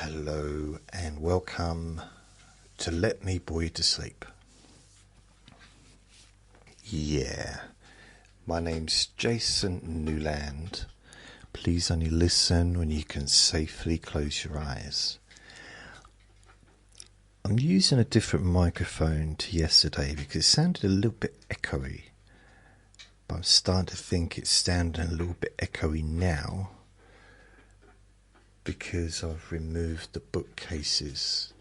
Hello and welcome to Let Me Bore You to Sleep. Yeah, my name's Jason Newland. Please only listen when you can safely close your eyes. I'm using a different microphone to yesterday because it sounded a little bit echoey. But I'm starting to think it's sounding a little bit echoey now because I've removed the bookcases.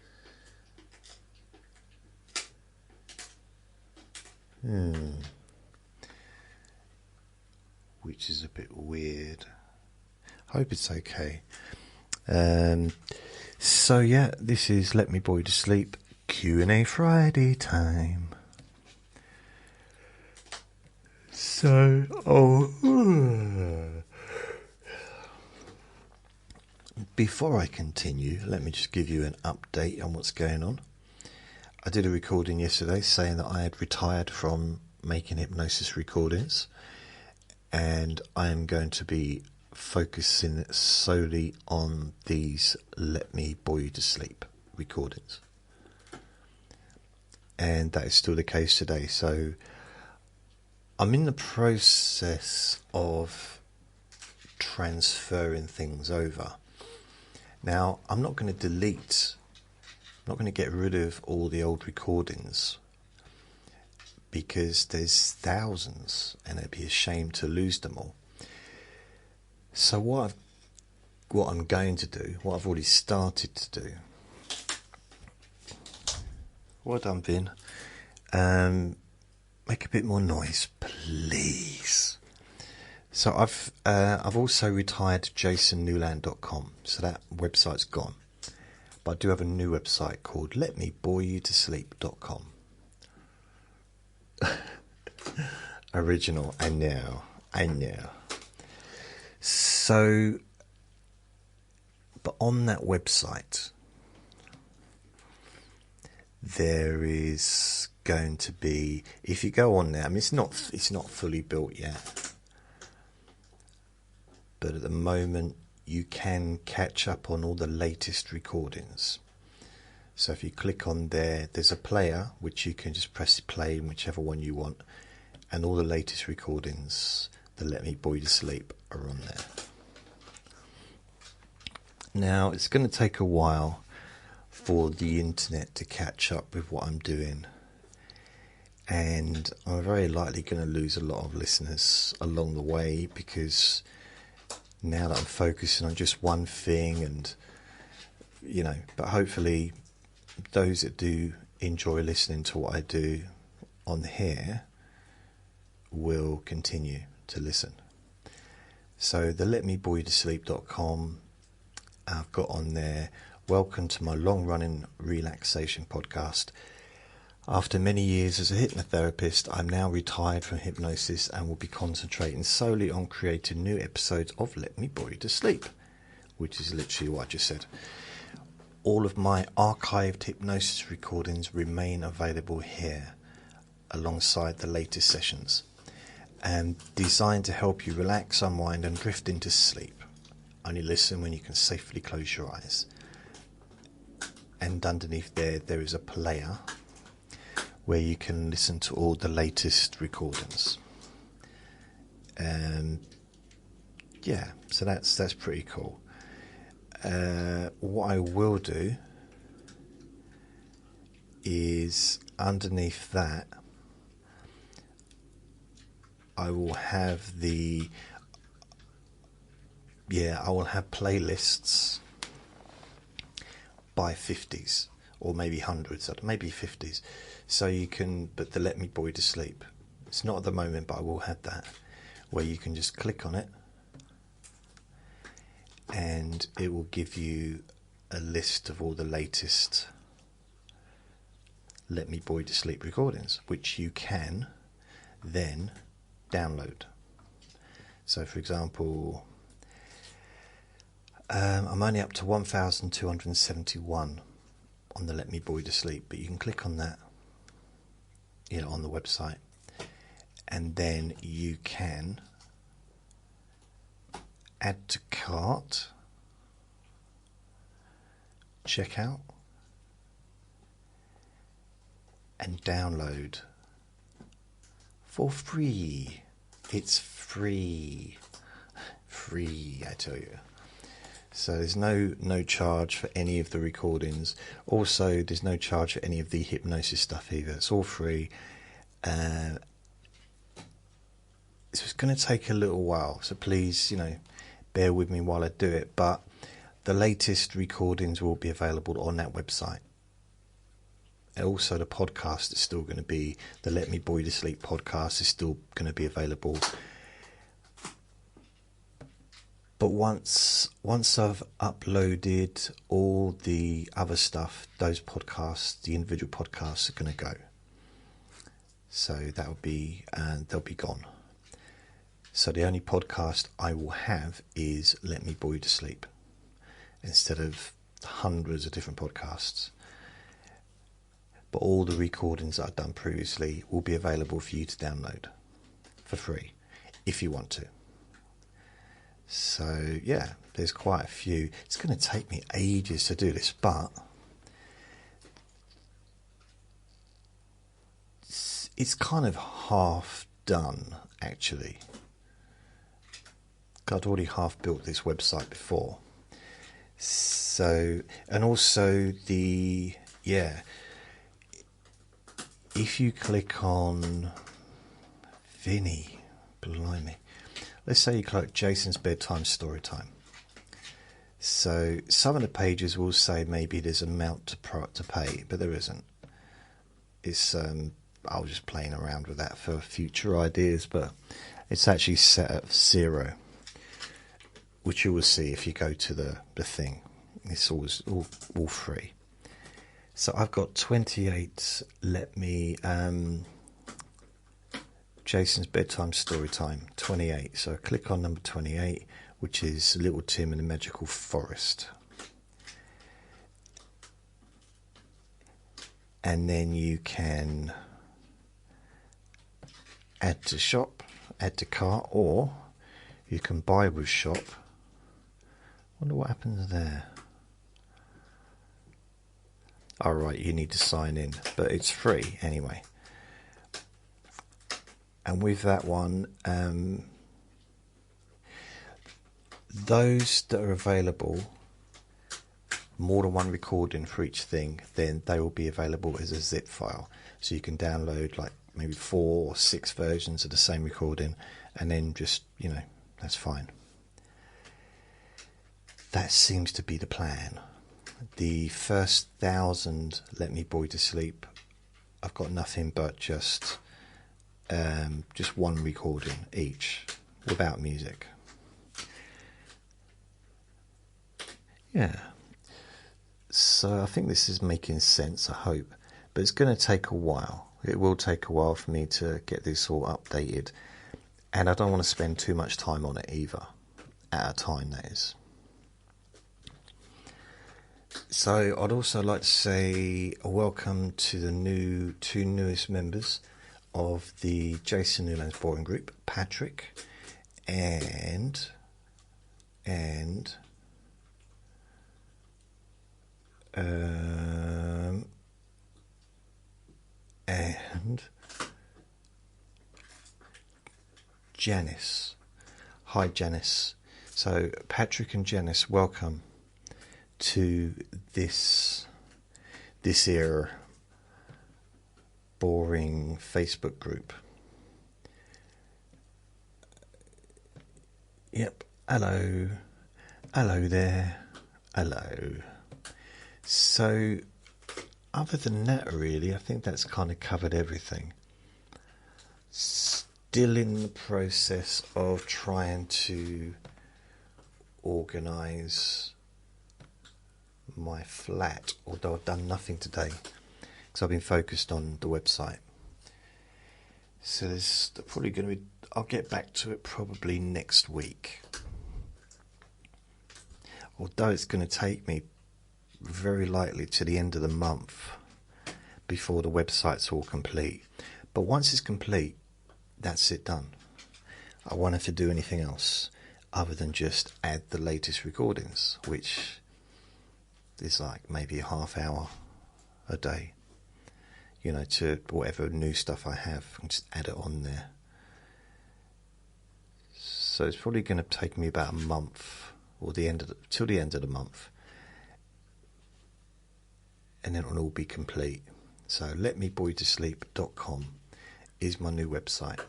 Which is a bit weird. Hope it's okay. So yeah, this is Let Me Bore You to Sleep Q&A Friday time. Before I continue, let me just give you an update on what's going on. I did a recording yesterday saying that I had retired from making hypnosis recordings, and I am going to be focusing solely on these Let Me Bore You to Sleep recordings. And that is still the case today. So I'm in the process of transferring things over. Now, I'm not going to get rid of all the old recordings because there's thousands and it'd be a shame to lose them all. So what I'm going to do, what I've already started to do, well done, Vin, make a bit more noise, please. So I've also retired jasonnewland.com, so that website's gone. But I do have a new website called letmeboreyoutosleep.com. Original, I know. So, but on that website, there is going to be, if you go on there, I mean, it's not fully built yet. But at the moment, you can catch up on all the latest recordings. So if you click on there, there's a player which you can just press play in whichever one you want, and all the latest recordings that Let Me Bore You to Sleep are on there. Now, it's going to take a while for the internet to catch up with what I'm doing, and I'm very likely going to lose a lot of listeners along the way because now that I'm focusing on just one thing, and but hopefully those that do enjoy listening to what I do on here will continue to listen. So the letmeboreyoutosleep.com, I've got on there, welcome to my long-running relaxation podcast. After many years as a hypnotherapist, I'm now retired from hypnosis and will be concentrating solely on creating new episodes of Let Me Bore You to Sleep, which is literally what I just said. All of my archived hypnosis recordings remain available here, alongside the latest sessions, and designed to help you relax, unwind and drift into sleep. Only listen when you can safely close your eyes. And underneath there is a player where you can listen to all the latest recordings. So that's pretty cool. What I will do is underneath that I will have playlists by 50s or maybe hundreds, maybe 50s. So you can, but the Let Me Bore You to Sleep, it's not at the moment, but I will have that, where you can just click on it and it will give you a list of all the latest Let Me Bore You to Sleep recordings, which you can then download. So for example, I'm only up to 1,271 on the Let Me Bore You to Sleep, but you can click on that on the website, and then you can add to cart, check out and download for free. It's free. Free, I tell you. So there's no charge for any of the recordings. Also, there's no charge for any of the hypnosis stuff either. It's all free. So it's going to take a little while. So please, bear with me while I do it. But the latest recordings will be available on that website. And also the podcast is still going to be, the Let Me Bore You to Sleep podcast is still going to be available. But once I've uploaded all the other stuff, those podcasts, the individual podcasts, are going to go. So they'll be gone. So the only podcast I will have is Let Me Bore You to Sleep, instead of hundreds of different podcasts. But all the recordings that I've done previously will be available for you to download for free, if you want to. So, yeah, there's quite a few. It's going to take me ages to do this, but it's kind of half done, actually. I'd already half built this website before. So, and also if you click on Vinny, blimey. Let's say you click Jason's Bedtime Storytime. So some of the pages will say maybe there's an amount to pay, but there isn't. It's I was just playing around with that for future ideas, but it's actually set at 0, which you will see if you go to the thing. It's always all free. So I've got 28. Jason's Bedtime Storytime 28. So click on number 28, which is Little Tim and the Magical Forest. And then you can add to shop, add to cart, or you can buy with shop. Wonder what happens there. Alright, you need to sign in, but it's free anyway. And with that one, those that are available, more than one recording for each thing, then they will be available as a zip file. So you can download like maybe 4 or 6 versions of the same recording, and then just, that's fine. That seems to be the plan. The first 1,000 Let Me Bore You to Sleep, I've got nothing but just one recording each, without music. Yeah. So I think this is making sense, I hope. But it's going to take a while. It will take a while for me to get this all updated. And I don't want to spend too much time on it either. At a time, that is. So I'd also like to say a welcome to the two newest members of the Jason Newland's Boring Group, Patrick and Janice. Hi, Janice. So Patrick and Janice, welcome to this here boring Facebook group. Yep. Hello there. Hello. So other than that, really, I think that's kind of covered everything. Still in the process of trying to organise my flat, although I've done nothing today because I've been focused on the website. So there's probably going to be, I'll get back to it probably next week, although it's going to take me very likely to the end of the month before the website's all complete. But once it's complete, that's it, done. I won't have to do anything else other than just add the latest recordings, which is like maybe a half hour a day, to whatever new stuff I have, and just add it on there. So it's probably going to take me about a month, or till the end of the month, and then it'll all be complete. So letmeboytosleep.com is my new website.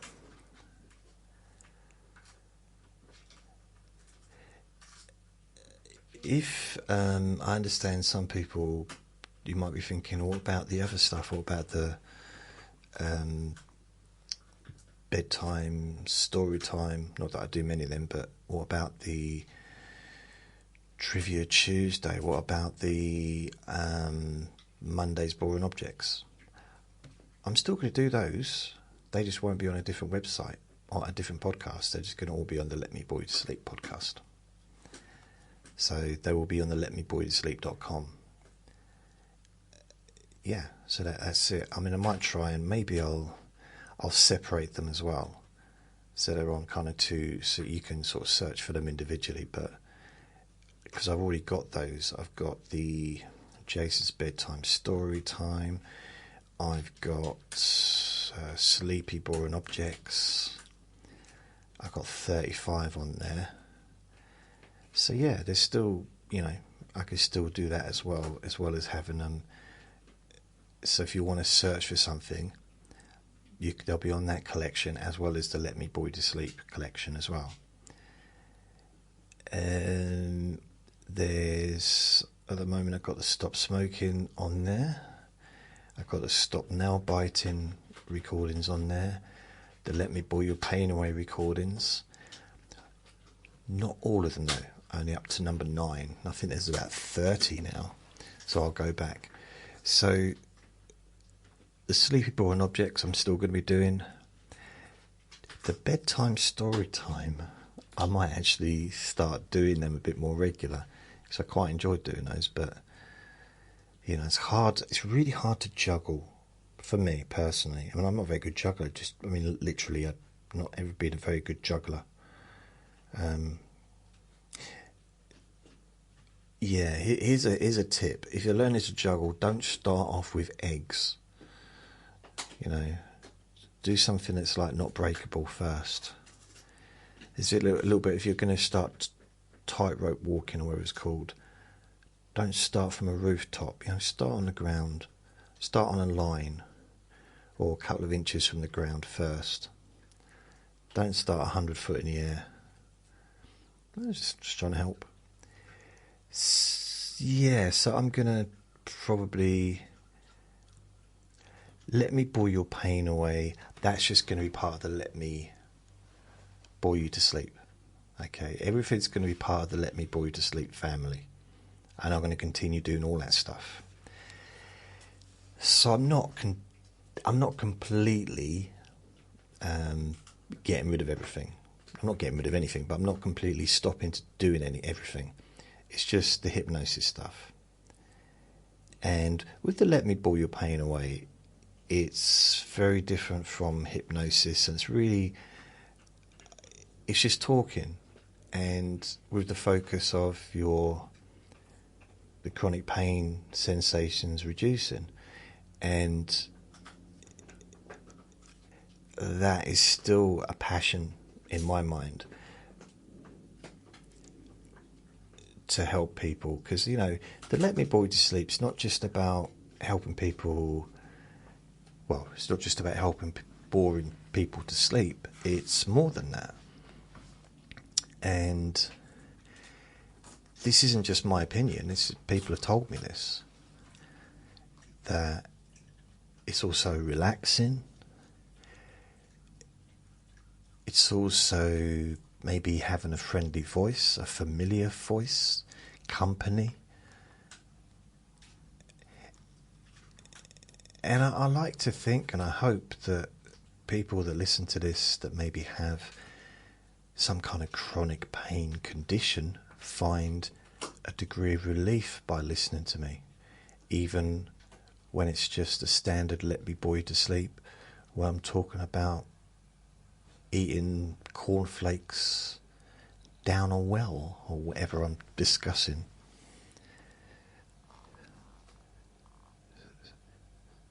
If I understand some people, you might be thinking, what about the other stuff? What about the bedtime, story time? Not that I do many of them, but what about the Trivia Tuesday? What about the Monday's Boring Objects? I'm still going to do those. They just won't be on a different website or a different podcast. They're just going to all be on the Let Me Boy to Sleep podcast. So they will be on the letmeboytosleep.com. Yeah, so that's it. I mean, I might try and maybe I'll separate them as well. So they're on kind of two, so you can sort of search for them individually. But because I've already got those, I've got the Jason's Bedtime Story Time. I've got Sleepy Boring Objects. I've got 35 on there. So yeah, there's still, I could still do that as well as having them. So if you want to search for something, they'll be on that collection as well as the Let Me Boy to Sleep collection as well. And there's, at the moment, I've got the Stop Smoking on there. I've got the Stop Nail Biting recordings on there. The Let Me Boy Your Pain Away recordings. Not all of them though. Only up to number 9. I think there's about 30 now, so I'll go back. So the Sleepy Boring Objects I'm still going to be doing. The Bedtime Story Time, I might actually start doing them a bit more regular, because I quite enjoyed doing those, but it's hard. It's really hard to juggle for me personally. I mean, I'm not a very good juggler. Literally, I've not ever been a very good juggler. Yeah, here's a tip. If you're learning to juggle, don't start off with eggs. Do something that's like not breakable first. Is it a little bit, if you're going to start tightrope walking or whatever it's called, don't start from a rooftop. Start on the ground. Start on a line or a couple of inches from the ground first. Don't start 100 foot in the air. I'm just trying to help. Yeah, so I'm going to probably Let Me Bore Your Pain Away. That's just going to be part of the Let Me Bore You to Sleep. Okay, everything's going to be part of the Let Me Bore You to Sleep family. And I'm going to continue doing all that stuff. So I'm not completely getting rid of everything. I'm not getting rid of anything, but I'm not completely stopping to doing everything. It's just the hypnosis stuff. And with the Let Me Bore Your Pain Away, it's very different from hypnosis, and it's just talking, and with the focus of the chronic pain sensations reducing, and that is still a passion in my mind to help people, because the Let Me Bore You to Sleep is not just about helping people. Well, it's not just about boring people to sleep. It's more than that. And this isn't just my opinion. People have told me this. That it's also relaxing. It's also maybe having a friendly voice, a familiar voice, company. And I like to think, and I hope that people that listen to this that maybe have some kind of chronic pain condition find a degree of relief by listening to me, even when it's just a standard Let Me Bore You to Sleep, where I'm talking about eating cornflakes down a well or whatever I'm discussing.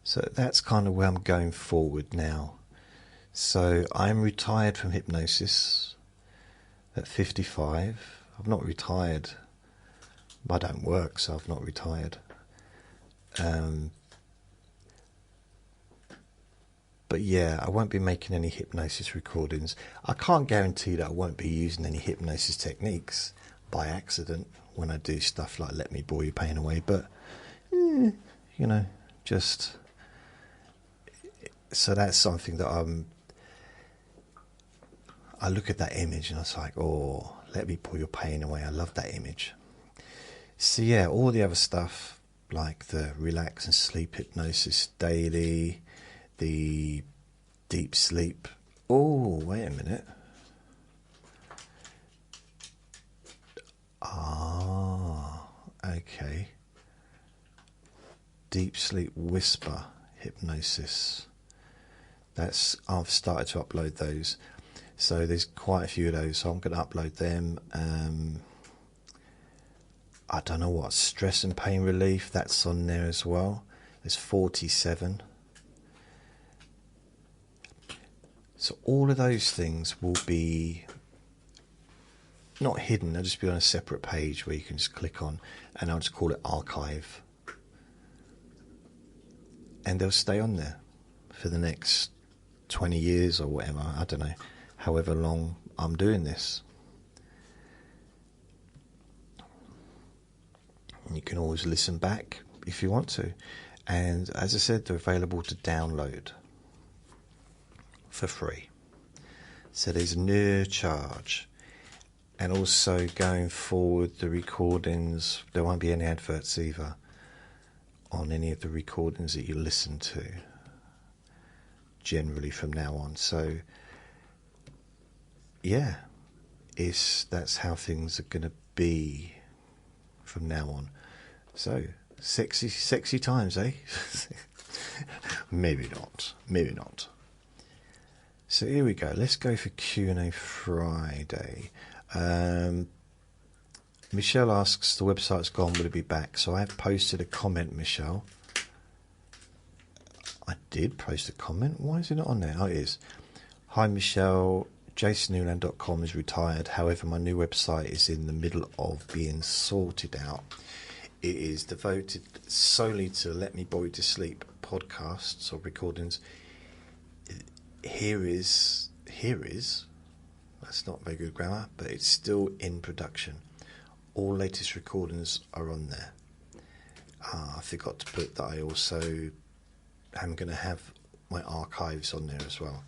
So that's kind of where I'm going forward now. So I'm retired from hypnosis at 55. I've not retired. I don't work, so I've not retired. But yeah, I won't be making any hypnosis recordings. I can't guarantee that I won't be using any hypnosis techniques by accident when I do stuff like Let Me Bore Your Pain Away. But, just... So that's something that I look at that image and I was like, oh, let me pull your pain away. I love that image. So yeah, all the other stuff like the relax and sleep hypnosis daily, the deep sleep. Oh, wait a minute. Okay. Deep sleep whisper hypnosis. I've started to upload those. So there's quite a few of those, so I'm going to upload them. I don't know what, stress and pain relief, that's on there as well. There's 47. So all of those things will be not hidden, they'll just be on a separate page where you can just click on, and I'll just call it archive. And they'll stay on there for the next 20 years or whatever, I don't know, however long I'm doing this. And you can always listen back if you want to. And as I said, they're available to download for free. So there's no charge. And also going forward, the recordings, there won't be any adverts either on any of the recordings that you listen to, generally from now on. So yeah, that's how things are going to be from now on. So sexy times, eh? Maybe not. So here we go. Let's go for Q&A Friday. Michelle asks, the website's gone, will it be back? So I have posted a comment, Michelle. I did post a comment. Why is it not on there? Oh, it is. Hi, Michelle. JasonNewland.com is retired. However, my new website is in the middle of being sorted out. It is devoted solely to Let Me Bore You to Sleep podcasts or recordings. Here is. That's not very good grammar, but it's still in production. All latest recordings are on there. I forgot to put that I also am going to have my archives on there as well.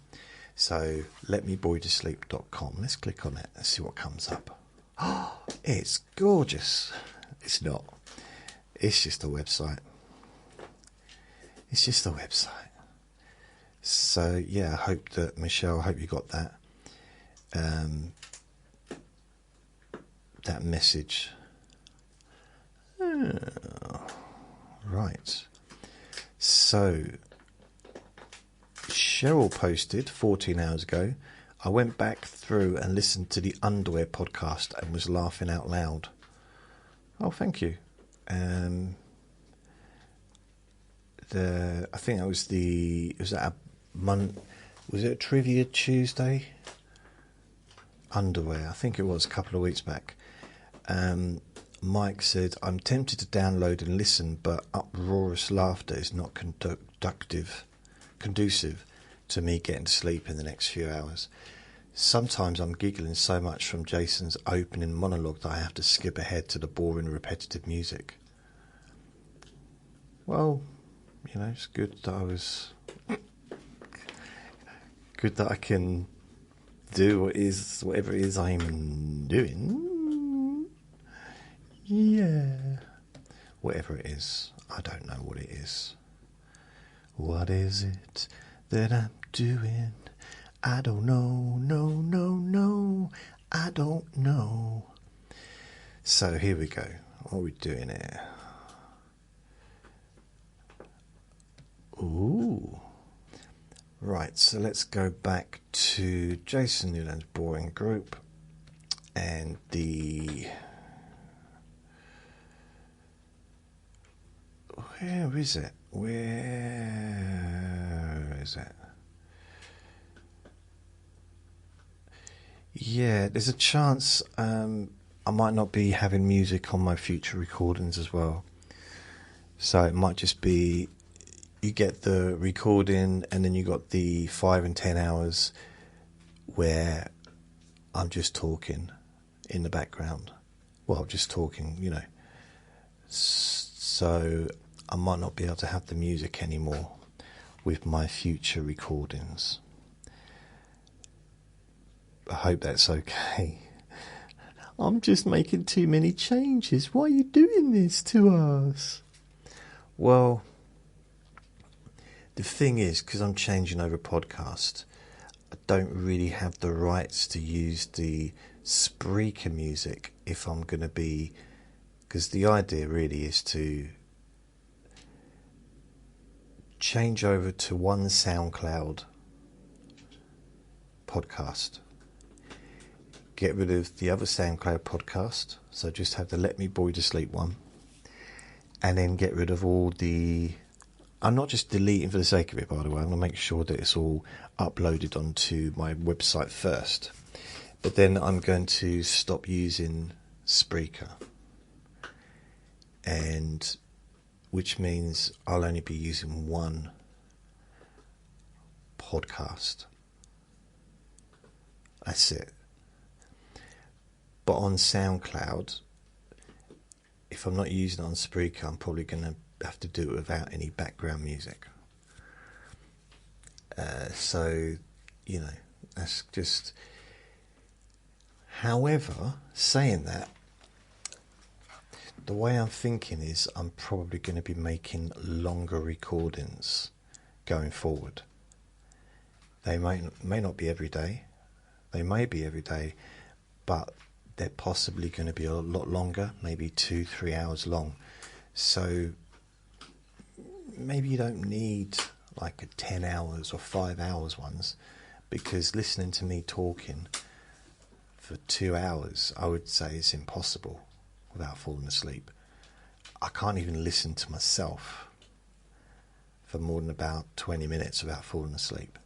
So letmeboretosleep.com. Let's click on it and see what comes up. Oh, it's gorgeous. It's not. It's just a website. So yeah, Michelle, I hope you got that. That message. Right. So Cheryl posted 14 hours ago, I went back through and listened to the Underwear podcast and was laughing out loud. Oh, thank you. I think that was was it a Trivia Tuesday? Underwear, I think it was a couple of weeks back. Mike said, I'm tempted to download and listen, but uproarious laughter is not conducive to me getting to sleep in the next few hours. Sometimes I'm giggling so much from Jason's opening monologue that I have to skip ahead to the boring, repetitive music. Well, it's good that I can do whatever it is I'm doing. Yeah. Whatever it is. I don't know what it is. What is it that I'm doing? I don't know. No. I don't know. So here we go. What are we doing here? Ooh. Right, so let's go back to Jason Newland's Boring Group and Where is it? Where is it? Yeah, there's a chance I might not be having music on my future recordings as well. So it might just be you get the recording and then you got the 5 and 10 hours where I'm just talking in the background. Well, just talking, you know. So I might not be able to have the music anymore with my future recordings. I hope that's okay. I'm just making too many changes. Why are you doing this to us? Well, the thing is, because I'm changing over podcast, I don't really have the rights to use the Spreaker music if I'm going to be... Because the idea really is to change over to one SoundCloud podcast. Get rid of the other SoundCloud podcast, so just have the Let Me Bore You to Sleep one, and then get rid of all the... I'm not just deleting for the sake of it, by the way. I'm going to make sure that it's all uploaded onto my website first. But then I'm going to stop using Spreaker, and which means I'll only be using one podcast. That's it. But on SoundCloud, if I'm not using it on Spreaker, I'm probably going to have to do it without any background music. So, you know, that's just... However, saying that, the way I'm thinking is I'm probably going to be making longer recordings going forward. They may not be every day. They may be every day, but they're possibly going to be a lot longer, maybe 2-3 hours long. So maybe you don't need like a 10 hours or 5 hours ones, because listening to me talking for 2 hours, I would say it's impossible without falling asleep. I can't even listen to myself for more than about 20 minutes without falling asleep.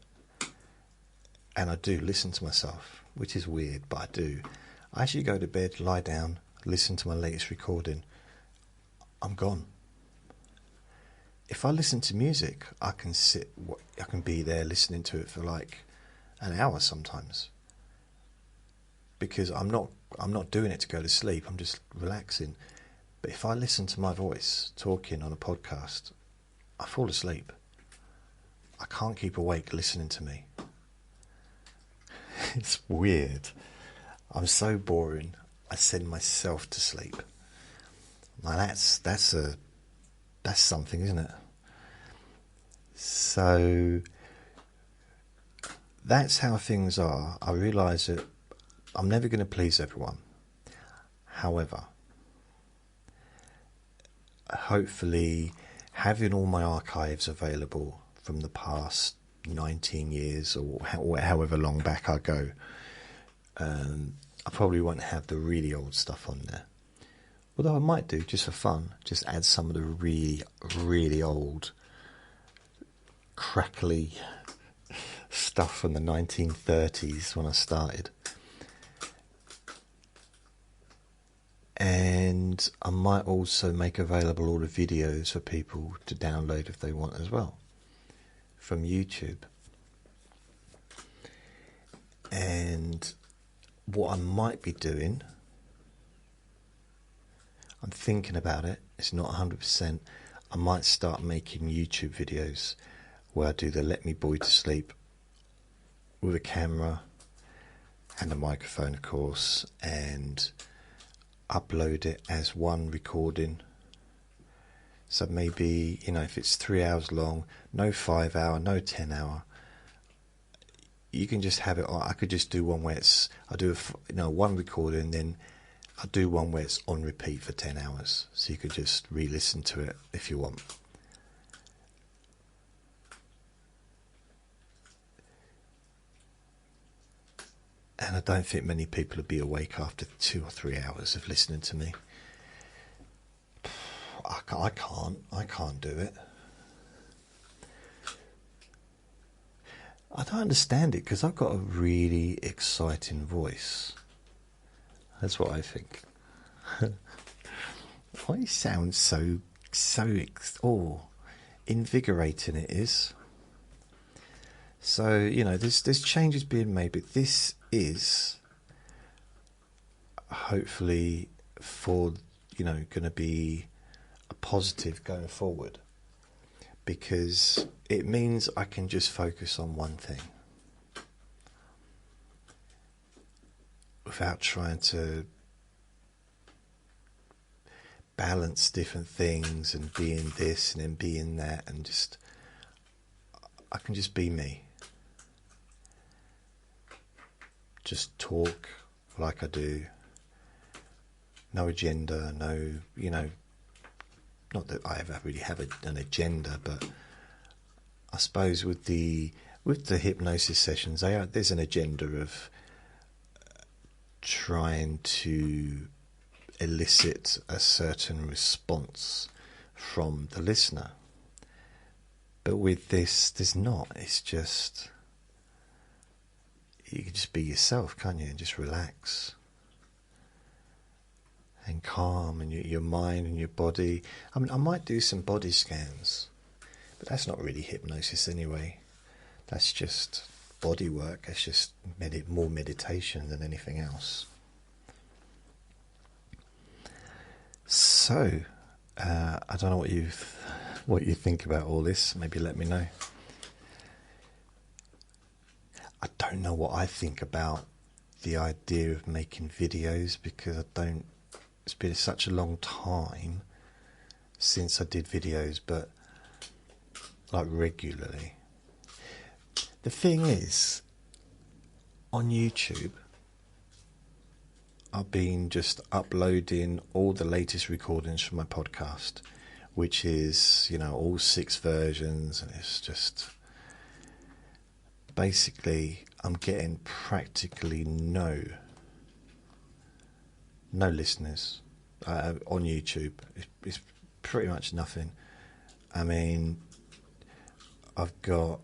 And I do listen to myself, which is weird, but I do. I actually go to bed, lie down, listen to my latest recording. I'm gone. If I listen to music, I can be there listening to it for like an hour sometimes. Because I'm not doing it to go to sleep, I'm just relaxing. But if I listen to my voice talking on a podcast, I fall asleep. I can't keep awake listening to me. It's weird. I'm so boring, I send myself to sleep. Now that's something, isn't it? So that's how things are. I realise that I'm never going to please everyone. However, hopefully having all my archives available from the past 19 years or however long back I go, I probably won't have the really old stuff on there. Although I might do, just for fun, just add some of the really, really old, crackly stuff from the 1930s when I started. And I might also make available all the videos for people to download if they want as well, from YouTube. And what I might be doing, I'm thinking about it, it's not 100%, I might start making YouTube videos where I do the Let Me Bore You to Sleep with a camera and a microphone, of course, and upload it as one recording. So maybe, you know, if it's 3 hours long, no 5 hour, no 10 hour, you can just have it on. I could just do one where it's, I do one recording, then I do one where it's on repeat for 10 hours, so you could just re-listen to it if you want. And I don't think many people would be awake after 2 or 3 hours of listening to me. I can't do it. I don't understand it because I've got a really exciting voice. That's what I think. Why it sounds so invigorating it is. So, you know, there's changes being made, but this is hopefully for, you know, going to be a positive going forward, because it means I can just focus on one thing without trying to balance different things and being this and then being that, and just I can just be me, just talk like I do, no agenda, no, you know, not that I ever really have an agenda, but I suppose with the hypnosis sessions, there's an agenda of trying to elicit a certain response from the listener. But with this, there's not. It's just, you can just be yourself, can't you? And just relax and calm, and your mind and your body. I mean, I might do some body scans, but that's not really hypnosis anyway. That's just body work. That's just more meditation than anything else. So, I don't know what you think about all this. Maybe let me know. I don't know what I think about the idea of making videos, because it's been such a long time since I did videos, but like regularly. The thing is, on YouTube, I've been just uploading all the latest recordings from my podcast, which is, you know, all 6 versions, and it's just basically I'm getting practically no listeners on YouTube. It's pretty much nothing. I mean, I've got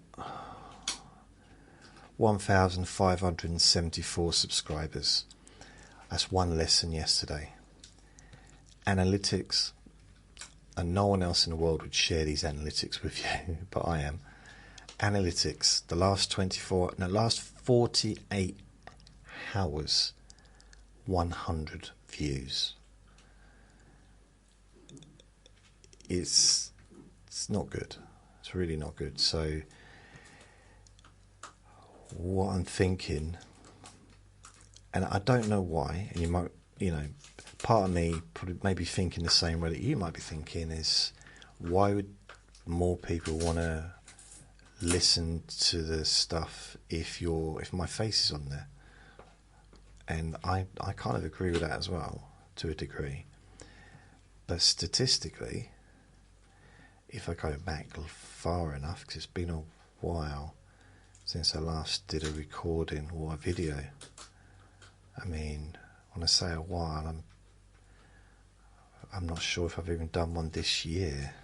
1,574 subscribers. That's one less than yesterday. Analytics, and no one else in the world would share these analytics with you, but I am. Analytics, the last 48 hours, 100 views. It's not good. It's really not good. So what I'm thinking, and I don't know why, and you might, you know, part of me probably maybe thinking the same way that you might be thinking, is why would more people want to listen to the stuff if my face is on there? And I kind of agree with that as well, to a degree. But statistically, if I go back far enough, because it's been a while since I last did a recording or a video. I mean, when I say a while, I'm not sure if I've even done one this year.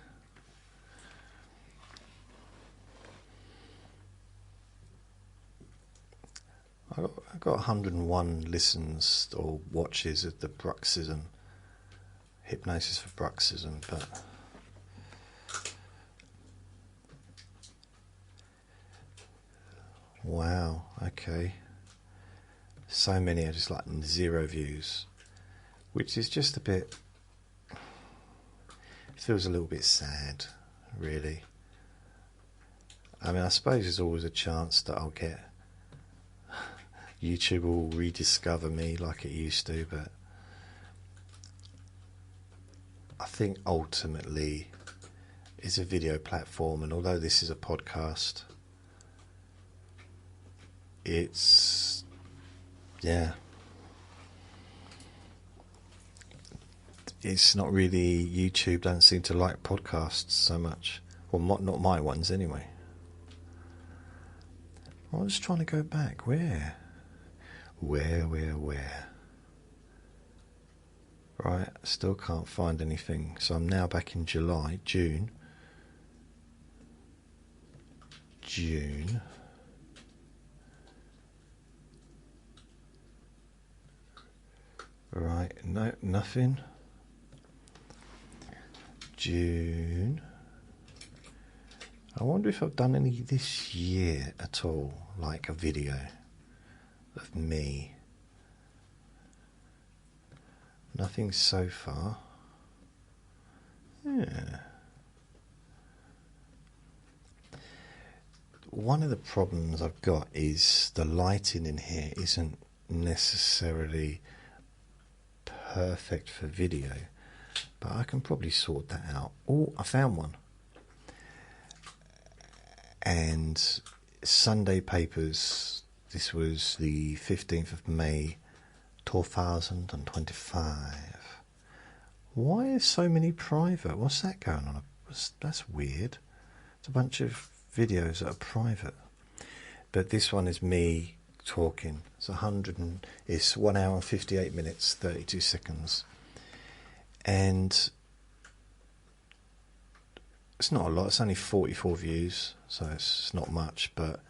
I got 101 listens or watches of the bruxism, hypnosis for bruxism, but wow, okay. So many are just like 0 views, which is just a bit, it feels a little bit sad, really. I mean, I suppose there's always a chance that I'll get, YouTube will rediscover me like it used to, but I think ultimately it's a video platform, and although this is a podcast, it's, yeah, it's not really, YouTube don't seem to like podcasts so much. Well, not my ones anyway. I was trying to go back. Where? Right, still can't find anything. So I'm now back in June. Right, no, nothing. June. I wonder if I've done any this year at all, like a video of me. Nothing so far. Yeah. One of the problems I've got is the lighting in here isn't necessarily perfect for video, but I can probably sort that out. Oh, I found one. And Sunday Papers, this was the 15th of May 2025. Why is so many private? What's that going on? That's weird. It's a bunch of videos that are private. But this one is me talking. It's 1 hour and 58 minutes, 32 seconds. And it's not a lot, it's only 44 views, so it's not much, but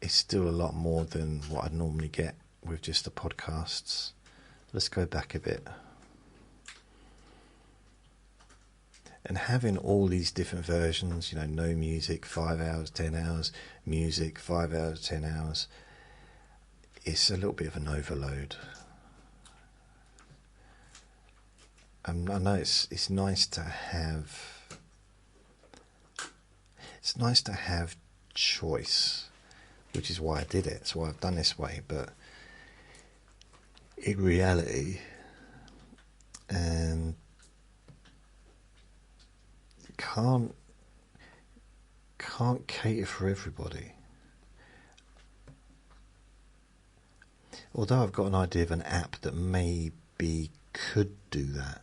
it's still a lot more than what I'd normally get with just the podcasts. Let's go back a bit. And having all these different versions, you know, no music, 5 hours, 10 hours, music, 5 hours, 10 hours, it's a little bit of an overload. I know it's nice to have. It's nice to have choice, which is why I did it. It's why I've done this way. But in reality, can't cater for everybody. Although I've got an idea of an app that maybe could do that,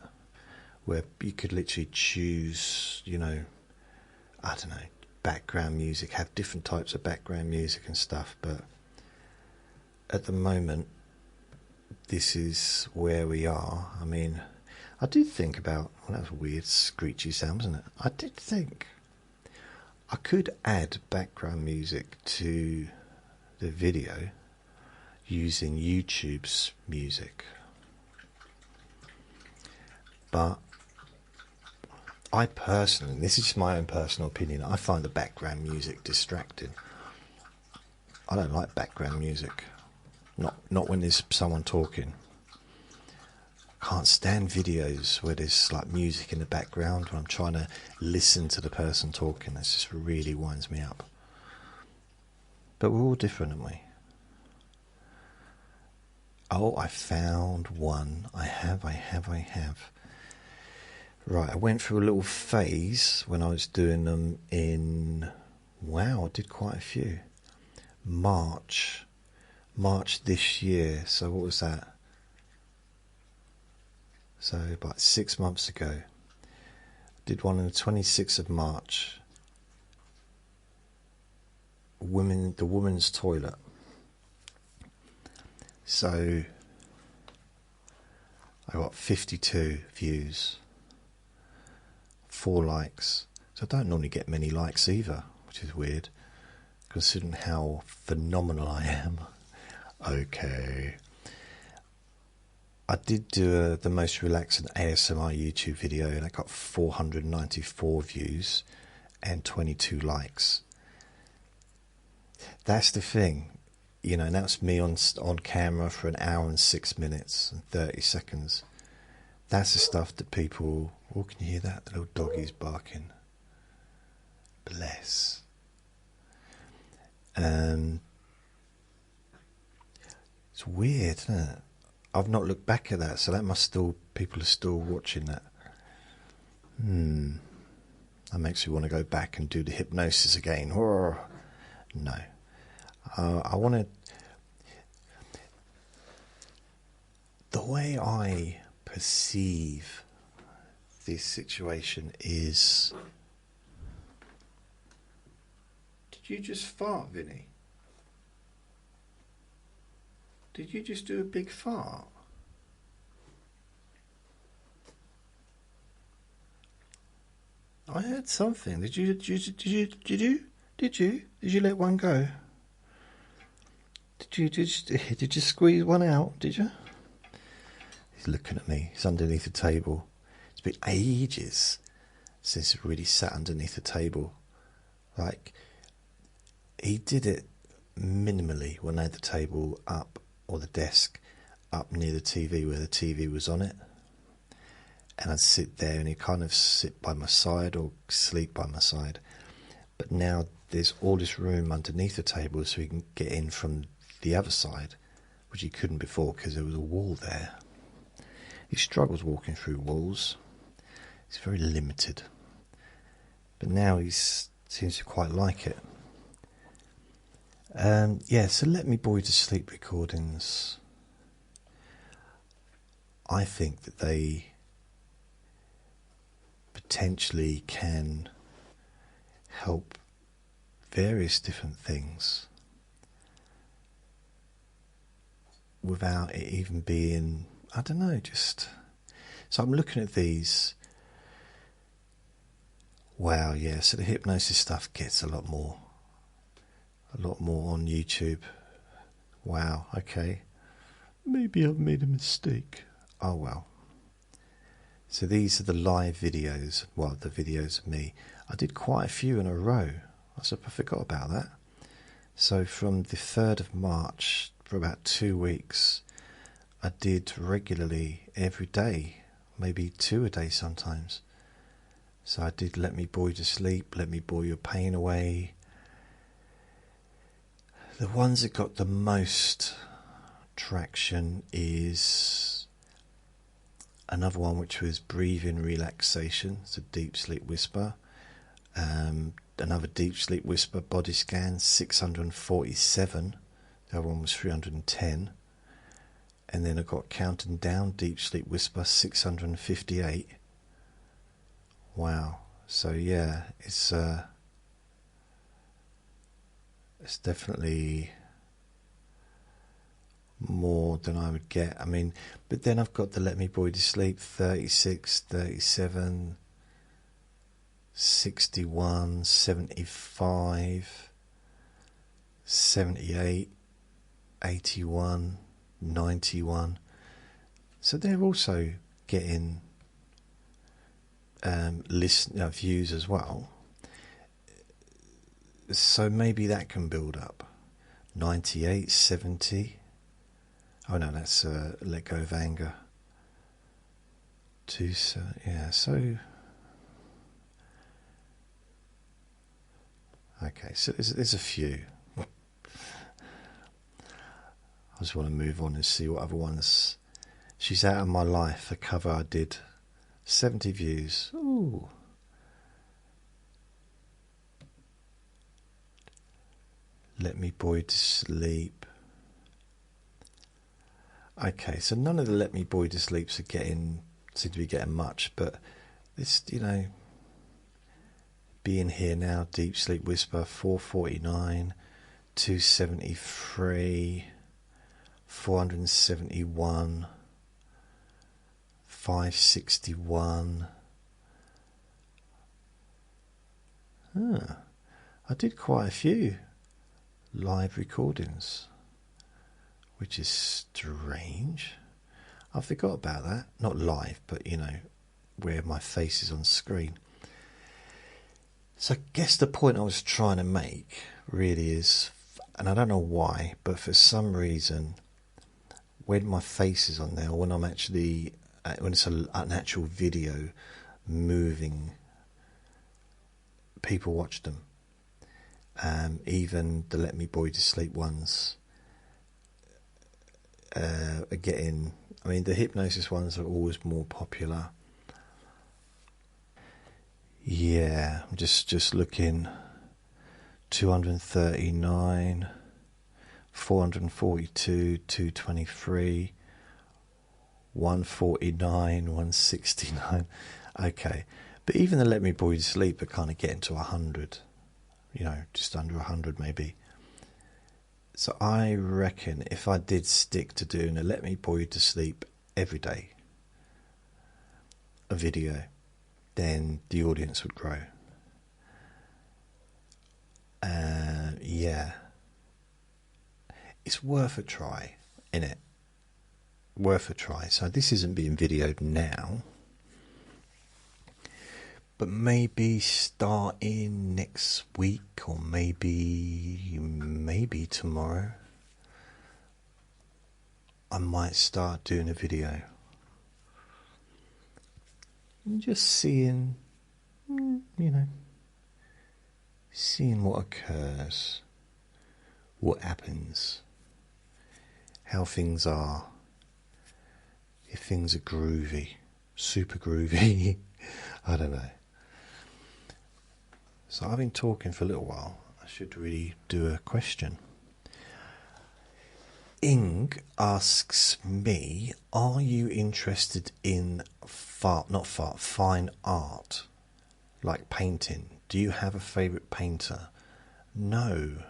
where you could literally choose, you know, I don't know, background music, have different types of background music and stuff. But at the moment, this is where we are. I mean, I did think about, well, that was a weird screechy sound, wasn't it? I did think I could add background music to the video using YouTube's music, but I personally, this is just my own personal opinion, I find the background music distracting. I don't like background music, not when there's someone talking. I can't stand videos where there's like music in the background when I'm trying to listen to the person talking. That just really winds me up. But we're all different, aren't we? Oh, I found one. I have. Right, I went through a little phase when I was doing them in, wow, I did quite a few. March this year. So what was that? So about 6 months ago. Did one on the 26th of March. The women's toilet. So I got 52 views, 4 likes. So I don't normally get many likes either, which is weird, considering how phenomenal I am. Okay. I did do the most relaxing ASMR YouTube video, and I got 494 views and 22 likes. That's the thing, you know, and that's me on camera for 1 hour and 6 minutes and 30 seconds. That's the stuff that people... Oh, can you hear that? The little doggy's barking. Bless. It's weird, isn't it? I've not looked back at that, so that must still... People are still watching that. That makes me want to go back and do the hypnosis again. No. I want to... The way I perceive this situation is... Did you just fart, Vinny? Did you just do a big fart? I heard something. Did you let one go? Did you squeeze one out? Did you? He's looking at me. He's underneath the table. It's been ages since he really sat underneath the table. Like, he did it minimally when I had the table up, or the desk up near the TV where the TV was on it. And I'd sit there and he'd kind of sit by my side or sleep by my side. But now there's all this room underneath the table so he can get in from the other side, which he couldn't before because there was a wall there. He struggles walking through walls. He's very limited. But now he seems to quite like it. Yeah, so Let Me Bore You to Sleep recordings. I think that they potentially can help various different things without it even being, I don't know, just... So I'm looking at these. Wow, yeah, so the hypnosis stuff gets a lot more on YouTube. Wow, okay. Maybe I've made a mistake. Oh well. So these are the live videos, well, the videos of me. I did quite a few in a row. I forgot about that. So from the 3rd of March, for about 2 weeks, I did regularly every day, maybe 2 a day sometimes. So I did Let Me Bore You to Sleep, Let Me Bore Your Pain Away. The ones that got the most traction is another one which was Breathing Relaxation. It's a deep sleep whisper. Another deep sleep whisper body scan, 647. The other one was 310. And then I got Counting Down deep sleep whisper, 658. Wow. So yeah, it's definitely more than I would get. I mean, but then I've got the Let Me Bore You to Sleep, 36, 37, 61, 75, 78, 81, 91. So they're also getting views as well. So maybe that can build up. 98, 70. Oh no, that's Let Go of Anger. Yeah, so... Okay, so there's a few. I just want to move on and see what other ones. She's Out of My Life, the cover I did. 70 views. Ooh. Let Me Bore You to Sleep. Okay, so none of the Let Me Bore You to Sleeps seem to be getting much, but this, Being Here Now, Deep Sleep Whisper, 449, 273, 471, 561. I did quite a few live recordings, which is strange. I forgot about that. Not live, but where my face is on screen. So I guess the point I was trying to make really is, and I don't know why, but for some reason, when my face is on there, when I'm actually, when it's an actual video moving, people watch them. Even the Let Me Bore You to Sleep ones are getting, I mean, the hypnosis ones are always more popular. Yeah, I'm just looking. 239, 442, 223, 149, 169. Okay, but even the Let Me Bore You to Sleep are kind of getting to 100. Just under 100 maybe. So I reckon if I did stick to doing a Let Me Bore You to Sleep every day, a video, then the audience would grow. Yeah, it's worth a try, innit? Worth a try. So this isn't being videoed now, but maybe starting next week, or maybe tomorrow, I might start doing a video. Just seeing, seeing what occurs, what happens, how things are, if things are groovy, super groovy, I don't know. So I've been talking for a little while. I should really do a question. Ing asks me, are you interested in fine art, like painting? Do you have a favourite painter? No.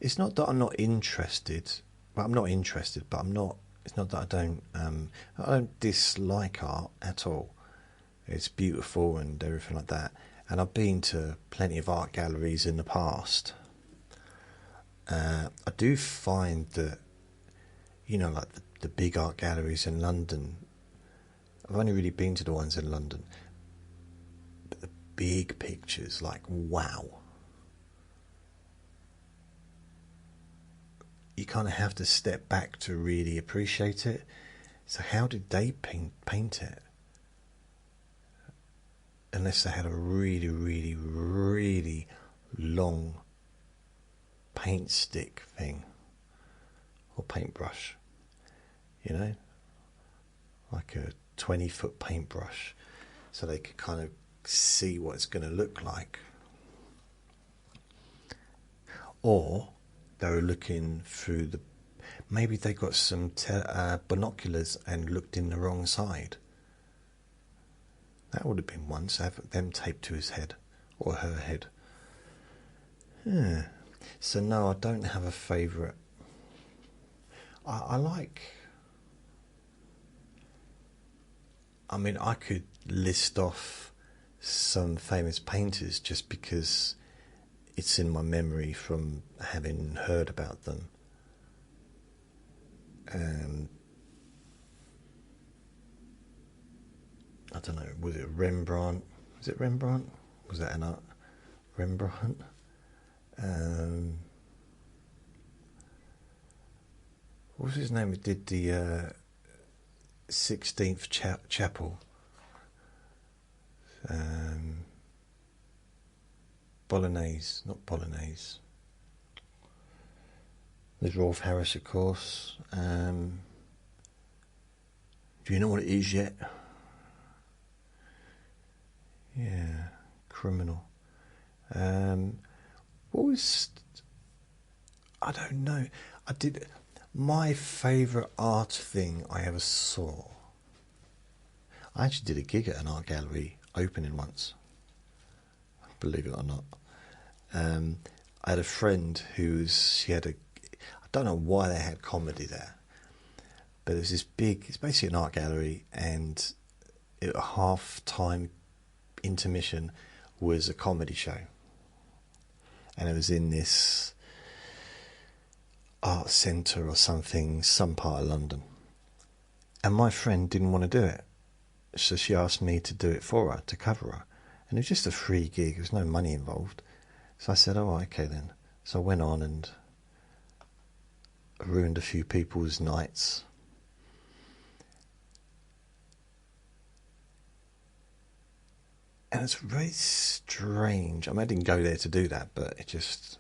It's not that I'm not interested. Well, I'm not interested, but I'm not. It's not that I don't dislike art at all. It's beautiful and everything like that. And I've been to plenty of art galleries in the past. I do find that, like the big art galleries in London, I've only really been to the ones in London, but the big pictures, like, wow. You kind of have to step back to really appreciate it. So how did they paint it? Unless they had a really, really, really long paint stick thing, or paintbrush, like a 20-foot paintbrush, so they could kind of see what it's going to look like. Or they were looking through maybe they got some binoculars and looked in the wrong side. That would have been one, so have them taped to his head or her head. Yeah. So no, I don't have a favourite. I could list off some famous painters just because it's in my memory from having heard about them. I don't know, was it Rembrandt? Was it Rembrandt? Was that an art? Rembrandt? What was his name who did the 16th Chapel? Bolognese, not Bolognese. There's Rolf Harris, of course. Do you know what it is yet? Yeah, criminal. What was... I don't know. My favourite art thing I ever saw... I actually did a gig at an art gallery opening once. Believe it or not. I had a friend I don't know why they had comedy there, but it was this big, it's basically an art gallery, and a half-time intermission was a comedy show. And it was in this art centre or something, some part of London. And my friend didn't want to do it, so she asked me to do it for her, to cover her. And it was just a free gig, there was no money involved. So I said, oh, okay then. So I went on and ruined a few people's nights. And it's very strange. I didn't go there to do that, but it just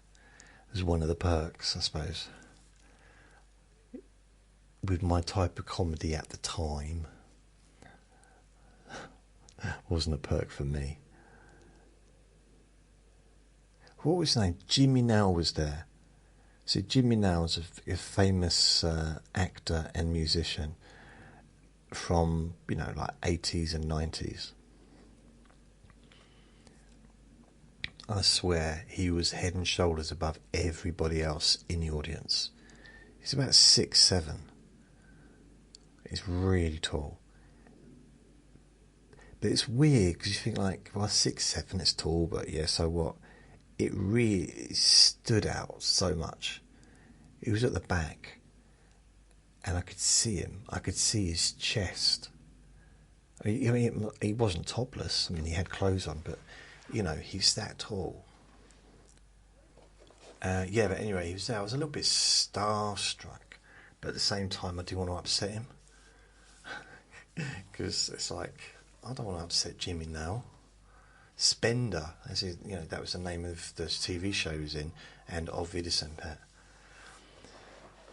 was one of the perks, I suppose. With my type of comedy at the time, wasn't a perk for me. What was his name? Jimmy Now was there. So Jimmy Now's a famous actor and musician from, like 80s and 90s. I swear he was head and shoulders above everybody else in the audience. He's about 6'7". It's really tall. But it's weird because you think like, well, 6'7", it's tall, but yeah, so what? It really stood out so much. He was at the back, and I could see him. I could see his chest. I mean, he wasn't topless. I mean, he had clothes on, but you know, he's that tall. Yeah, but anyway, he was there. I was a little bit starstruck, but at the same time, I didn't want to upset him because it's like I don't want to upset Jimmy now. Spender, as is, you know, that was the name of the TV show he was in, and of Videosemper.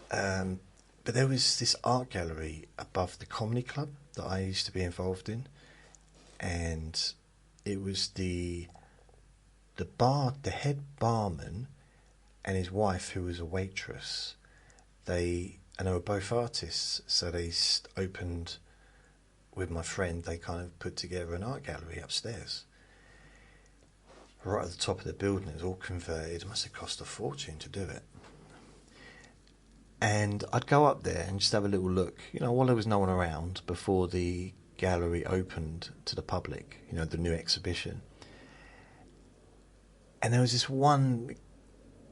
But there was this art gallery above the comedy club that I used to be involved in, and it was the head barman and his wife, who was a waitress. They were both artists, so they opened with my friend. They kind of put together an art gallery upstairs, right at the top of the building. It was all converted. It must have cost a fortune to do it. And I'd go up there and just have a little look, you know, while there was no one around, before the gallery opened to the public, you know, the new exhibition. And there was this one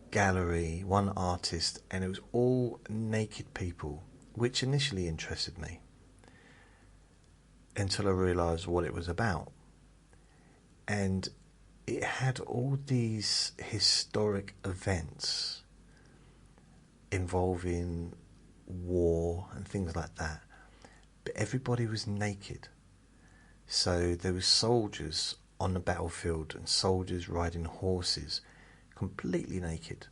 gallery, one artist, and it was all naked people, which initially interested me until I realised what it was about. And it had all these historic events involving war and things like that, but everybody was naked. So there were soldiers on the battlefield and soldiers riding horses completely naked,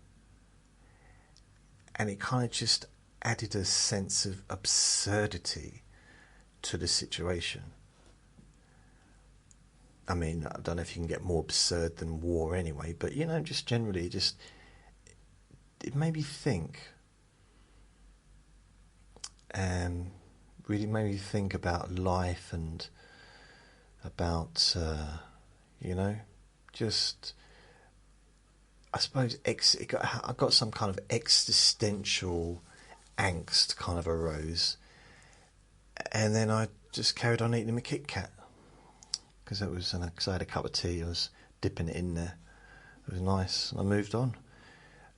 and it kind of just added a sense of absurdity to the situation. I mean, I don't know if you can get more absurd than war anyway, but you know, just generally, it made me think. Really made me think about life and about, you know, just, I suppose, I got some kind of existential angst kind of arose, and then I just carried on eating my Kit Kat because I had a cup of tea. I was dipping it in there. It was nice, and I moved on.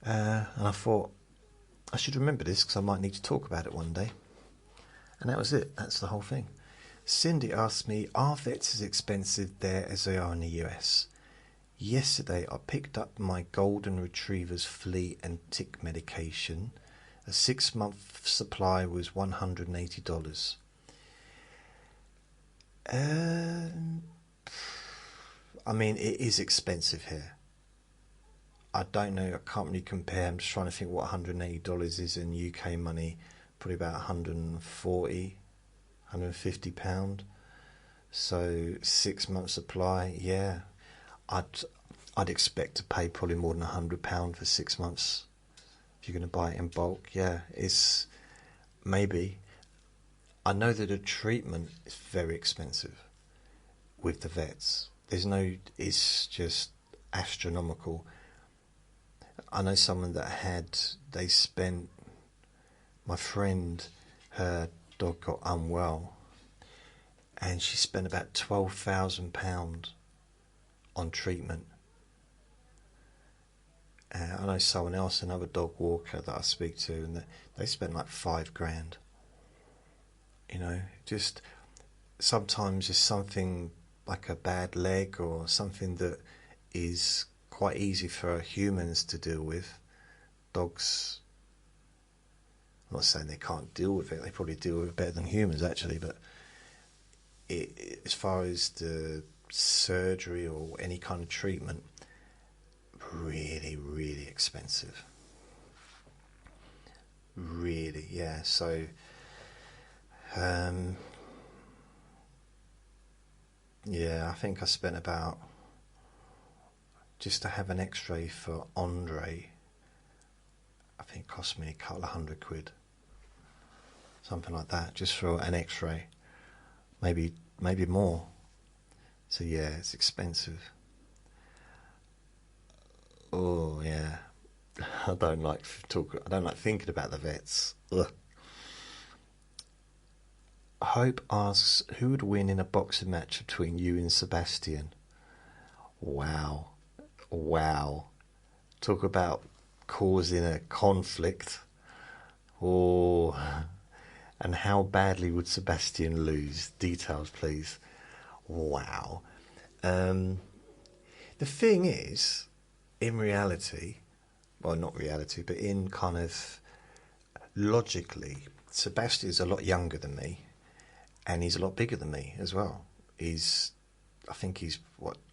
And I thought I should remember this because I might need to talk about it one day. And that was it. That's the whole thing. Cindy asked me, are vets as expensive there as they are in the US? Yesterday I picked up my golden retriever's flea and tick medication. A 6-month supply was $180. I mean, it is expensive here. I don't know, I can't really compare. I'm just trying to think what $180 is in UK money. Probably about 140, 150 pound. So 6 months supply, yeah. I'd expect to pay probably more than £100 for 6 months if you're going to buy it in bulk. Yeah, it's maybe. I know that a treatment is very expensive with the vets. It's just astronomical. I know someone that my friend, her dog got unwell, and she spent about £12,000 on treatment. I know someone else, another dog walker that I speak to, and they spent like £5,000. You know, just sometimes it's something like a bad leg or something that is quite easy for humans to deal with. Dogs, I'm not saying they can't deal with it, they probably deal with it better than humans actually, but as far as the surgery or any kind of treatment, really, really expensive. Really, yeah. So, yeah, I think I spent about, just to have an x-ray for Andre, I think it cost me a couple of £100, something like that, just for an x-ray, maybe more. So yeah, it's expensive. Oh yeah, I don't like thinking about the vets. Ugh. Hope asks, who would win in a boxing match between you and Sebastian? Wow. Wow. Talk about causing a conflict. Oh, and how badly would Sebastian lose? Details, please. Wow. The thing is, in reality, well, not reality, but in kind of logically, Sebastian's a lot younger than me, and he's a lot bigger than me as well. I think he's,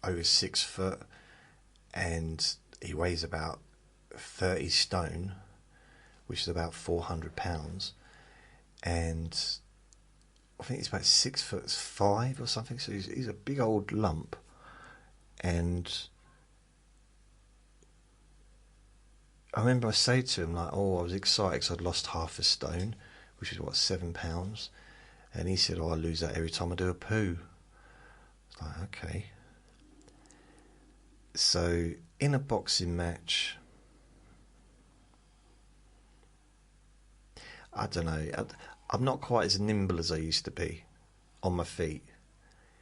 over 6 foot, and he weighs about 30 stone, which is about 400 pounds, and I think he's about 6'5" or something, so he's a big old lump. And I remember I said to him, like, oh, I was excited because I'd lost half a stone, which is 7 pounds. And he said, oh, I lose that every time I do a poo. I was like, okay. So in a boxing match, I don't know, I'm not quite as nimble as I used to be on my feet.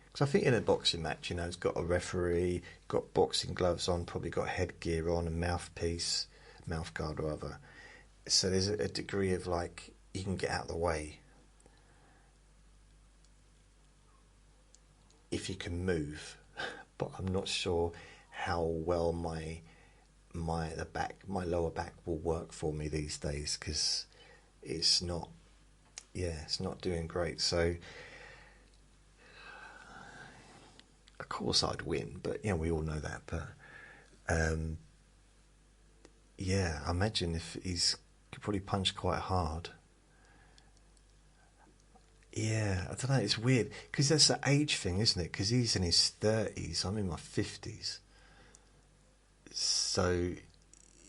Because I think in a boxing match, it's got a referee, got boxing gloves on, probably got headgear on, a mouthpiece, mouth guard or other. So there's a degree of, like, you can get out of the way if you can move. But I'm not sure how well my lower back will work for me these days, because it's not doing great. So of course I'd win, but we all know that. But I imagine if could probably punch quite hard. Yeah, I don't know, it's weird, because that's the age thing, isn't it? Because he's in his 30s, I'm in my 50s. So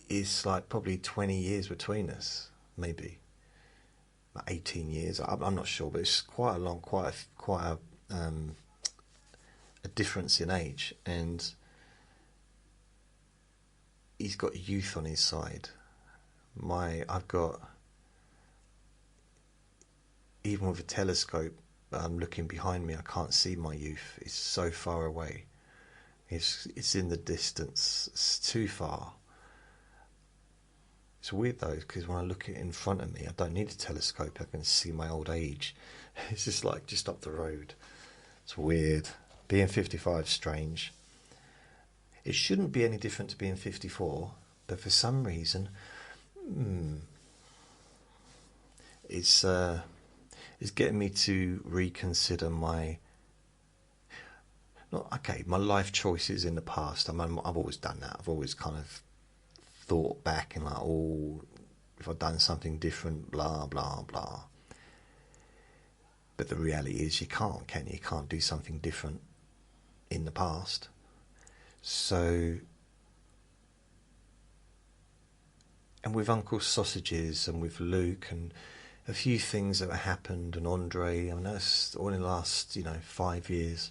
it's like probably 20 years between us, maybe. Like 18 years, I'm not sure, but it's quite a difference in age. And he's got youth on his side. I've got, even with a telescope, I'm looking behind me, I can't see my youth. It's so far away. It's in the distance. It's too far. It's weird though, because when I look at it in front of me, I don't need a telescope. I can see my old age. It's just like just up the road. It's weird. Being 55 is strange. It shouldn't be any different to being 54, but for some reason, it's getting me to reconsider my life choices in the past. I've always done that. I've always kind of thought back and like, oh, if I'd done something different, blah blah blah. But the reality is, you can't, can you? You can't do something different in the past. So, and with Uncle Sausages and with Luke and a few things that have happened, and Andre, that's all in the last 5 years.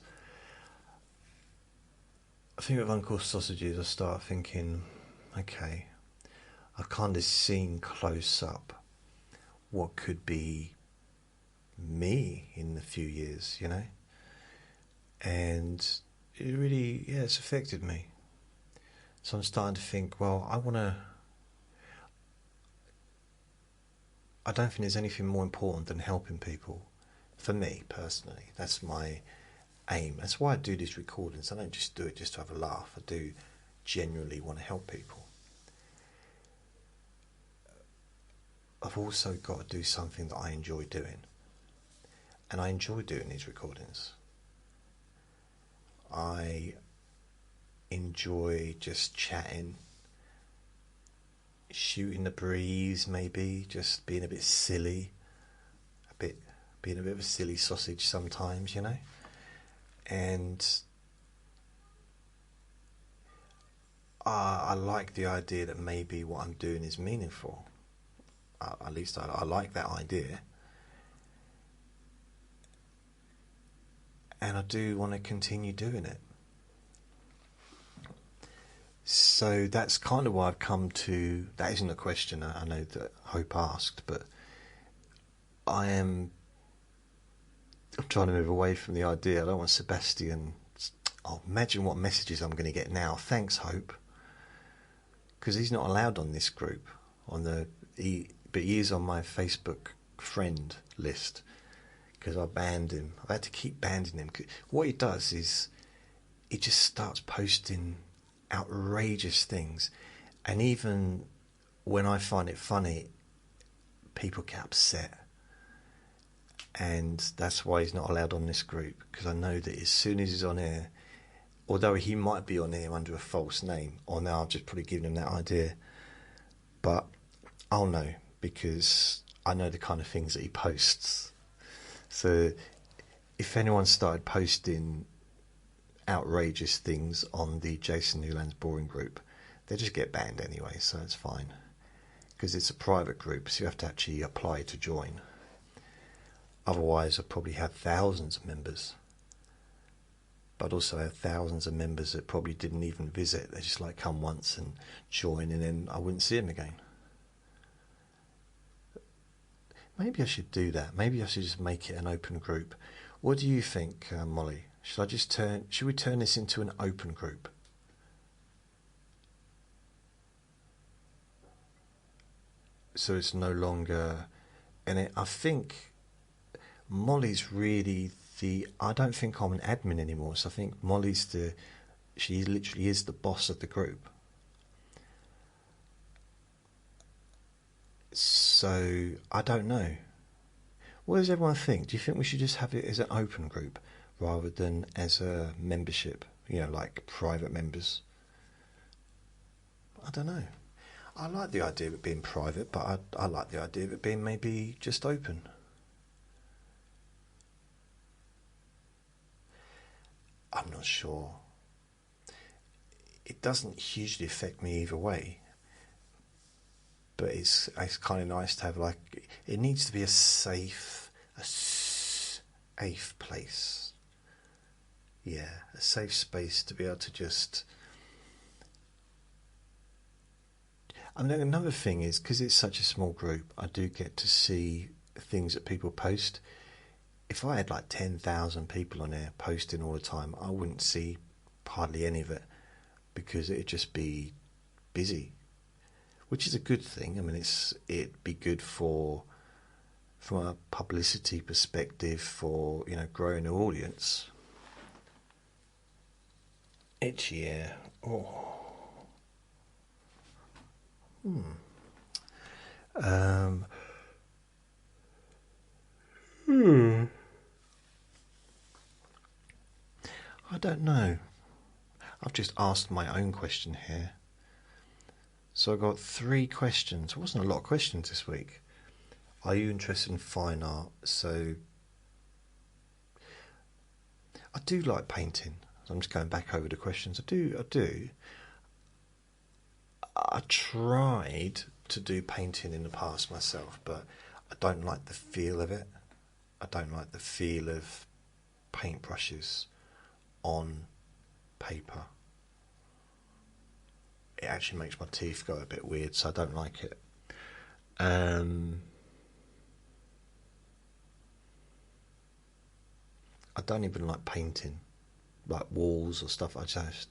I think with Uncle Sausages, I start thinking, okay, I've kind of seen close up what could be me in a few years, and it really, it's affected me. So I'm starting to think, well, I don't think there's anything more important than helping people. For me, personally, that's my aim. That's why I do these recordings. I don't just do it just to have a laugh. I do genuinely want to help people. I've also got to do something that I enjoy doing. And I enjoy doing these recordings. I enjoy just chatting, shooting the breeze, maybe just being a bit silly, being a bit of a silly sausage sometimes, and I like the idea that maybe what I'm doing is meaningful. At least I like that idea, and I do want to continue doing it. So that's kind of why I've come to, that isn't a question I know that Hope asked, but I am I'm trying to move away from the idea. I don't want Sebastian. Oh, imagine what messages I'm going to get now. Thanks, Hope, because he's not allowed on this group. But he is on my Facebook friend list because I banned him. I've had to keep banning him. What he does is he just starts posting outrageous things, and even when I find it funny, people get upset. And that's why he's not allowed on this group, because I know that as soon as he's on here, although he might be on here under a false name, or now I've just probably given him that idea, but I'll know, because I know the kind of things that he posts. So if anyone started posting outrageous things on the Jason Newland's Boring group, they just get banned anyway, so it's fine, because it's a private group, so you have to actually apply to join. Otherwise, I'd probably have thousands of members, but also have thousands of members that probably didn't even visit. They just like come once and join, and then I wouldn't see them again. Maybe I should do that. Maybe I should just make it an open group. What do you think, Molly? Should we turn this into an open group? So it's no longer, and I think Molly's really I don't think I'm an admin anymore, so I think she literally is the boss of the group. So I don't know. What does everyone think? Do you think we should just have it as an open group rather than as a membership, like private members? I don't know. I like the idea of it being private, but I like the idea of it being maybe just open. I'm not sure. It doesn't hugely affect me either way, but it's kind of nice to have, like, it needs to be a safe place. Yeah, a safe space to be able to just. And then another thing is, because it's such a small group, I do get to see things that people post. If I had like 10,000 people on there posting all the time, I wouldn't see hardly any of it, because it'd just be busy, which is a good thing. I mean, it'd be good from a publicity perspective for growing an audience. Itchy ear. Oh. I don't know. I've just asked my own question here. So I got 3 questions. It wasn't a lot of questions this week. Are you interested in fine art? So I do like painting. I'm just going back over the questions. I do. I tried to do painting in the past myself, but I don't like the feel of it. I don't like the feel of paintbrushes on paper. It actually makes my teeth go a bit weird, so I don't like it. I don't even like painting, like walls or stuff. I just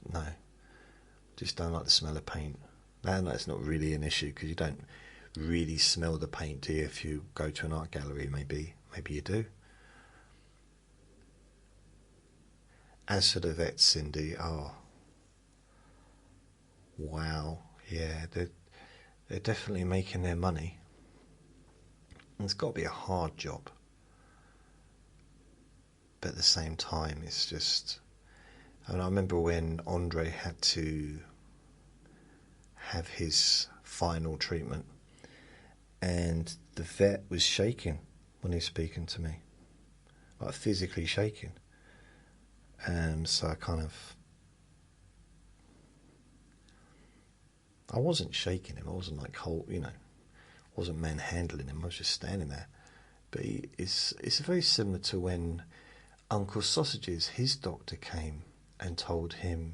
don't like the smell of paint. Now that's not really an issue, because you don't really smell the paint, do you? If you go to an art gallery, maybe you do. As for the vets, Cindy, oh wow, yeah, they're definitely making their money. And it's got to be a hard job, but at the same time, it's just. And I remember when Andre had to have his final treatment, and the vet was shaking when he was speaking to me, like physically shaking. So I wasn't shaking him. I wasn't like wasn't manhandling him. I was just standing there. But it's very similar to when Uncle Sausages, his doctor, came and told him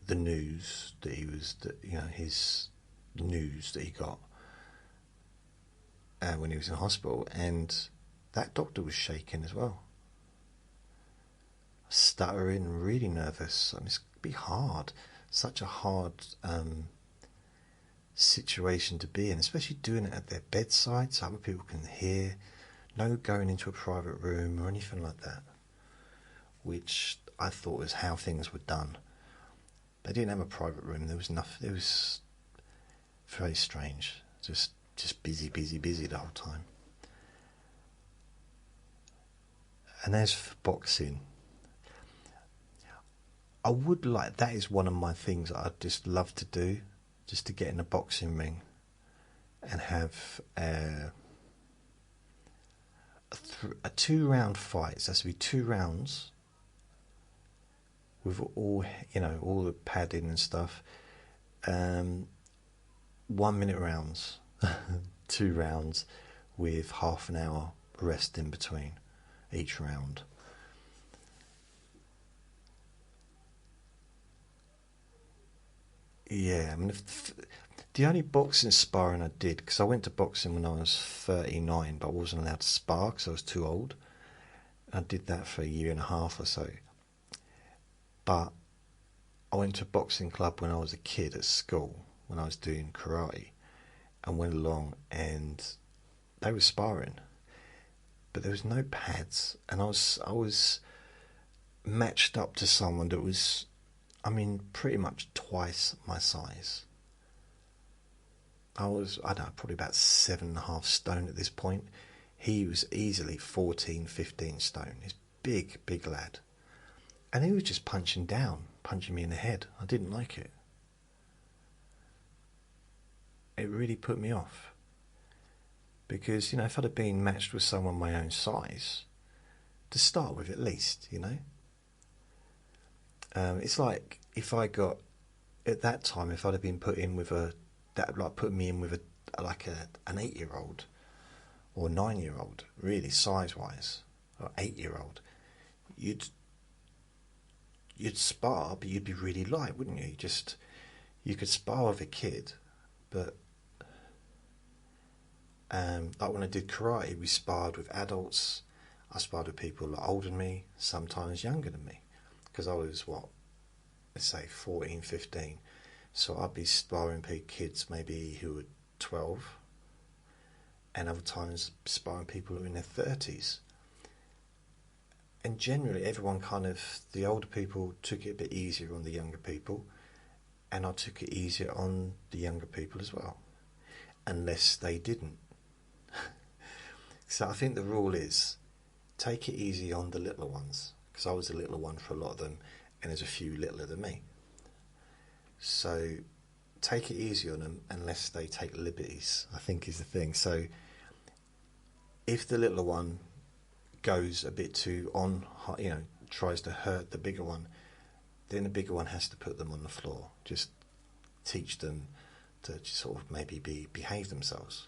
the news that his news that he got when he was in hospital, and that doctor was shaking as well. stuttering and really nervous. I mean, it's be hard, such a hard situation to be in, especially doing it at their bedside so other people can hear. No going into a private room or anything like that, which I thought was how things were done. They didn't have a private room. There was nothing. It was very strange. Just busy the whole time. And as for boxing, I would like, that is one of my things I'd just love to do, just to get in a boxing ring and have a 2-round fight. So that's to be 2 rounds with all, all the padding and stuff. 1-minute rounds, 2 rounds with half an hour rest in between each round. Yeah, I mean, the only boxing sparring I did, because I went to boxing when I was 39, but I wasn't allowed to spar because I was too old. I did that for a year and a half or so. But I went to a boxing club when I was a kid at school, when I was doing karate, and went along and they were sparring. But there was no pads, and I was matched up to someone that was, I mean, pretty much twice my size. I don't know, probably about 7.5 stone at this point. He was easily 14, 15 stone. He's big lad. And he was just punching me in the head. I didn't like it. It really put me off. Because, if I'd have been matched with someone my own size, to start with at least, it's like if I got, at that time, if I'd have been put in with put me in with an 8-year-old or 9-year-old, really size-wise, or 8-year-old, you'd spar, but you'd be really light, wouldn't you? You could spar with a kid, but like when I did karate, we sparred with adults. I sparred with people a lot older than me, sometimes younger than me, because I was, let's say 14, 15. So I'd be sparring kids maybe who were 12, and other times sparring people who were in their 30s. And generally everyone the older people took it a bit easier on the younger people, and I took it easier on the younger people as well, unless they didn't. So I think the rule is, take it easy on the littler ones, because I was the littler one for a lot of them, and there's a few littler than me. So take it easy on them unless they take liberties, I think is the thing. So if the littler one goes a bit too on, tries to hurt the bigger one, then the bigger one has to put them on the floor. Just teach them to sort of maybe behave themselves.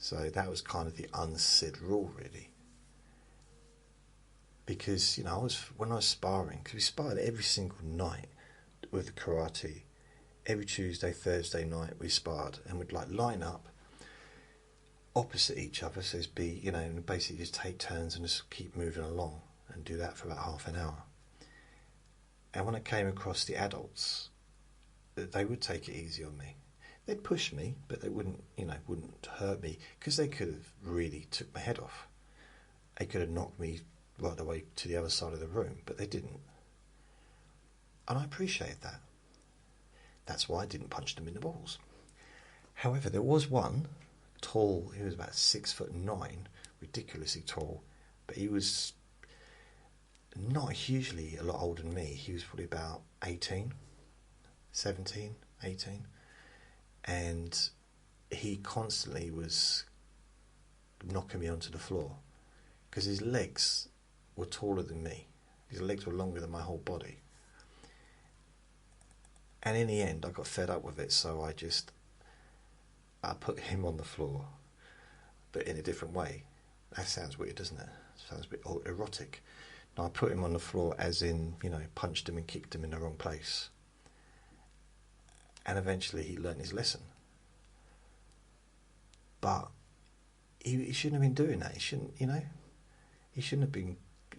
So that was kind of the unsaid rule, really. Because, when I was sparring, because we sparred every single night with the karate, every Tuesday, Thursday night we sparred, and we'd line up opposite each other, so and basically just take turns and just keep moving along and do that for about half an hour. And when I came across the adults, they would take it easy on me. They'd push me, but they wouldn't hurt me, because they could have really took my head off. They could have knocked me right away to the other side of the room, but they didn't. And I appreciated that. That's why I didn't punch them in the balls. However, there was one tall, he was about 6'9", ridiculously tall, but he was not hugely a lot older than me. He was probably about 17, 18, and he constantly was knocking me onto the floor, because his legs were taller than me. His legs were longer than my whole body. And in the end, I got fed up with it, so I put him on the floor, but in a different way. That sounds weird, doesn't it? Sounds a bit erotic. No, I put him on the floor as in, punched him and kicked him in the wrong place. And eventually he learned his lesson. But he shouldn't have been doing that. He shouldn't have been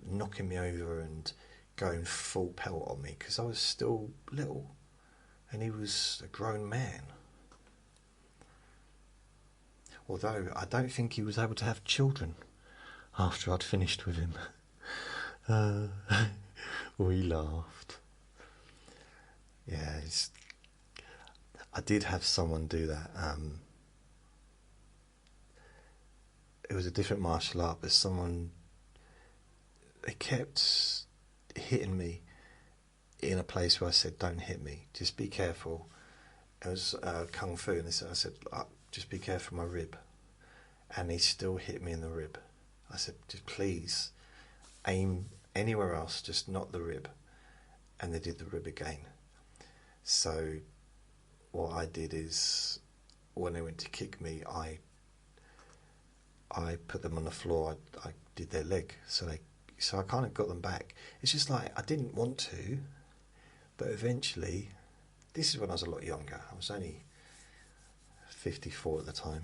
knocking me over and going full pelt on me because I was still little and he was a grown man. Although I don't think he was able to have children after I'd finished with him. We laughed. Yeah, I did have someone do that. It was a different martial art, but they kept hitting me in a place where I said, don't hit me, just be careful. It was Kung Fu, and I said, just be careful my rib. And he still hit me in the rib. I said, just please aim anywhere else, just not the rib. And they did the rib again. So what I did is, when they went to kick me, I put them on the floor. I did their leg, so I kind of got them back. It's just like I didn't want to, but eventually, this is when I was a lot younger. I was only 54 at the time.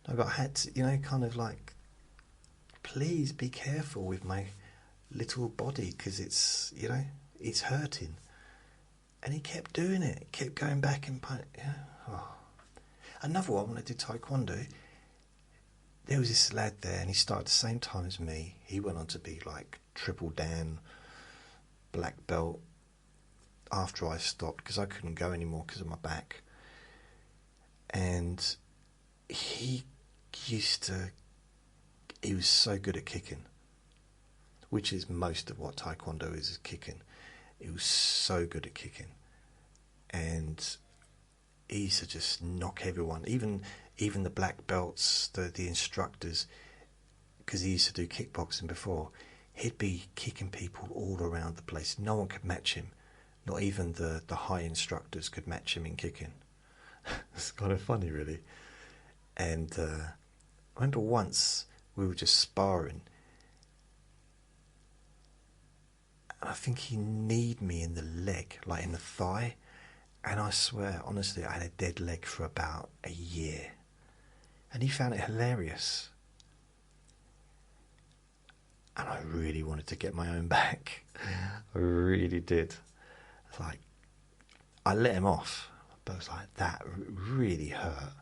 No, but I had to, kind of like, please be careful with my little body because it's hurting. And he kept doing it, kept going back and Another one, when I did Taekwondo, there was this lad there and he started the same time as me. He went on to be like triple Dan, black belt, after I stopped because I couldn't go anymore because of my back. And he was so good at kicking, which is most of what Taekwondo is kicking. He was so good at kicking, and he used to just knock everyone, even the black belts, the instructors, because he used to do kickboxing before. He'd be kicking people all around the place. No one could match him. Not even the high instructors could match him in kicking. It's kind of funny, really. And I remember once we were just sparring, and I think he kneed me in the leg, like in the thigh, and I swear, honestly, I had a dead leg for about a year, and he found it hilarious. And I really wanted to get my own back. I really did. It's like, I let him off, but it was like, that really hurt.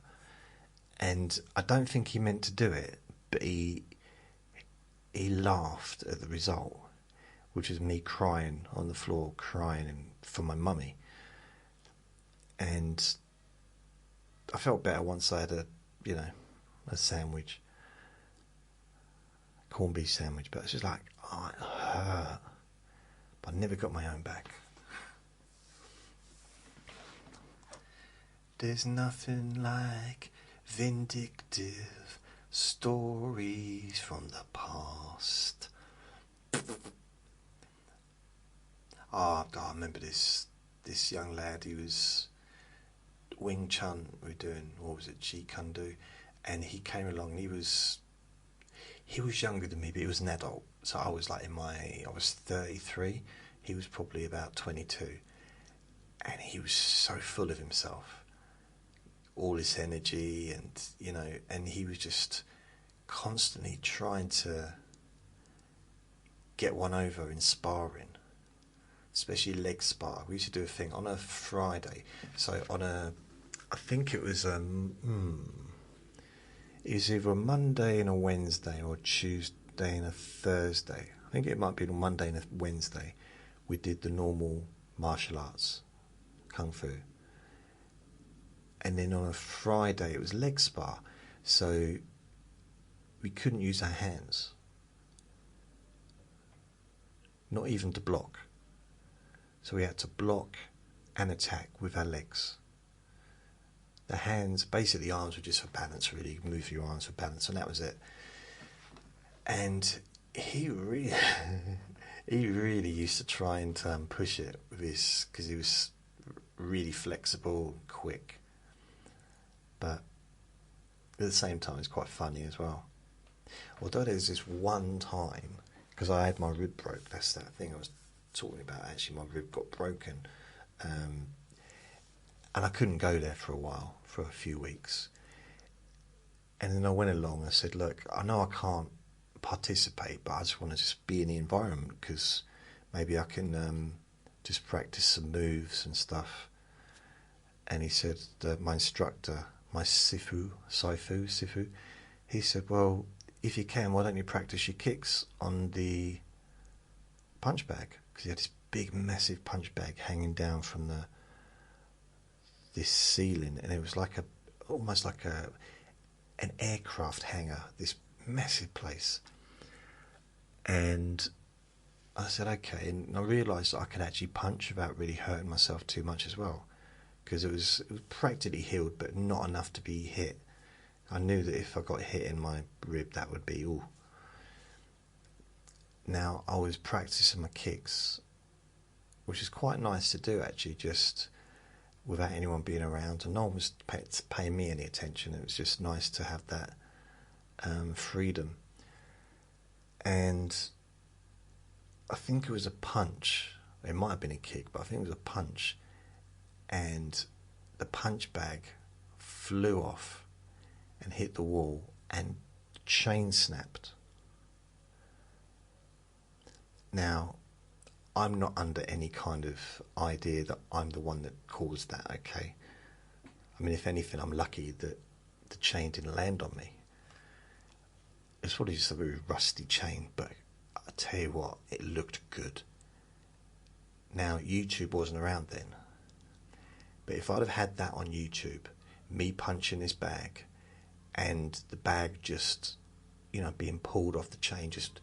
And I don't think he meant to do it, but he laughed at the result, which was me crying on the floor, crying for my mummy. And I felt better once I had a sandwich, corned beef sandwich, but it's just like, oh, it hurt. But I never got my own back. There's nothing like vindictive stories from the past. I remember this young lad. He was Wing Chun. We were doing, what was it, Jeet Kune Do, and he came along. And he was younger than me, but he was an adult. So I was like I was 33. He was probably about 22, and he was so full of himself. All this energy, and he was just constantly trying to get one over in sparring, especially leg spar. We used to do a thing on a Friday. So I think it was either a Monday and a Wednesday or a Tuesday and a Thursday. I think it might be a Monday and a Wednesday. We did the normal martial arts, Kung Fu. And then on a Friday it was leg spar, so we couldn't use our hands, not even to block. So we had to block and attack with our legs. The hands, basically the arms were just for balance, really. Move your arms for balance, and that was it. And he really used to try and push it with his, because he was really flexible, quick. But at the same time, it's quite funny as well. Although there's this one time, because I had my rib broke, that's that thing I was talking about, actually my rib got broken. And I couldn't go there for a while, for a few weeks. And then I went along, I said, look, I know I can't participate, but I just want to just be in the environment, because maybe I can just practice some moves and stuff. And he said that my instructor, my sifu, he said, well, if you can, why don't you practice your kicks on the punch bag? Because he had this big, massive punch bag hanging down from this ceiling, and it was like almost like an aircraft hangar, this massive place. And I said, okay, and I realised that I could actually punch without really hurting myself too much as well, because it was practically healed, but not enough to be hit. I knew that if I got hit in my rib, that would be ooh. Now, I was practicing my kicks, which is quite nice to do actually, just without anyone being around, and no one was paying me any attention. It was just nice to have that freedom. And I think it was a punch. It might have been a kick, but I think it was a punch. And the punch bag flew off and hit the wall and chain snapped. Now, I'm not under any kind of idea that I'm the one that caused that, okay? I mean, if anything, I'm lucky that the chain didn't land on me. It's probably just a very rusty chain, but I tell you what, it looked good. Now, YouTube wasn't around then, but if I'd have had that on YouTube, me punching this bag, and the bag just, being pulled off the chain, just,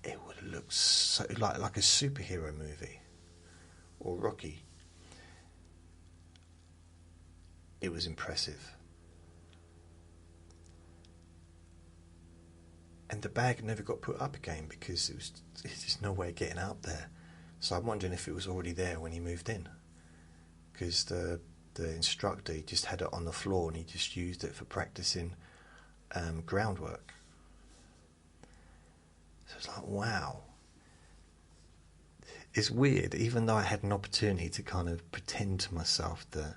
it would have looked so like a superhero movie or Rocky. It was impressive. And the bag never got put up again because there's just no way of getting up there. So I'm wondering if it was already there when he moved in, because the instructor, he just had it on the floor and he just used it for practicing groundwork. So it's like, wow. It's weird, even though I had an opportunity to kind of pretend to myself that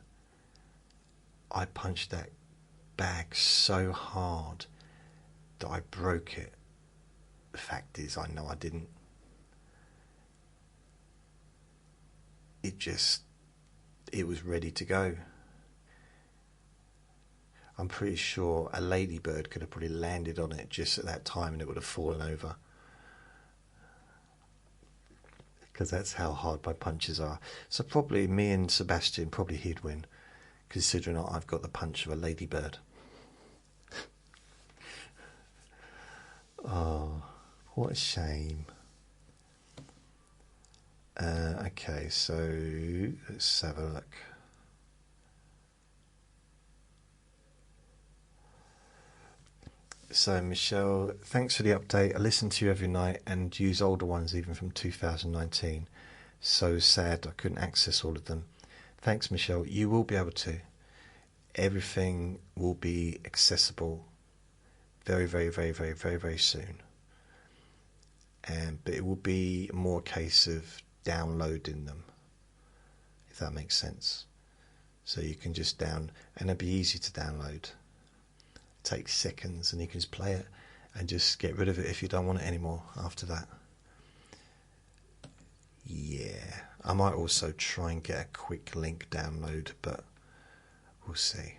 I punched that bag so hard that I broke it. The fact is, I know I didn't. It was ready to go. I'm pretty sure a ladybird could have probably landed on it just at that time and it would have fallen over. Because that's how hard my punches are. So probably me and Sebastian, probably he'd win, considering I've got the punch of a ladybird. Oh, what a shame. Okay, so let's have a look. So Michelle, thanks for the update. I listen to you every night and use older ones even from 2019. So sad I couldn't access all of them. Thanks, Michelle. You will be able to. Everything will be accessible very, very, very, very, very, very soon. But it will be more a case of downloading them, if that makes sense. So you can just and it'll be easy to download. It takes seconds and you can just play it and just get rid of it if you don't want it anymore after that. Yeah, I might also try and get a quick link download, but we'll see.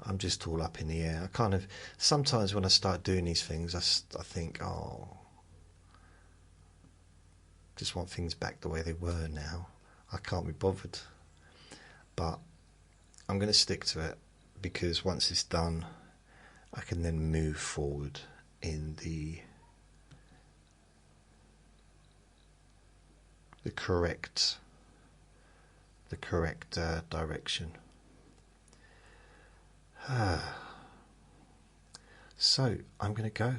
I'm just all up in the air. I kind of, sometimes when I start doing these things, I think, oh, just want things back the way they were now. I can't be bothered. But I'm going to stick to it, because once it's done, I can then move forward in the correct direction. So I'm going to go.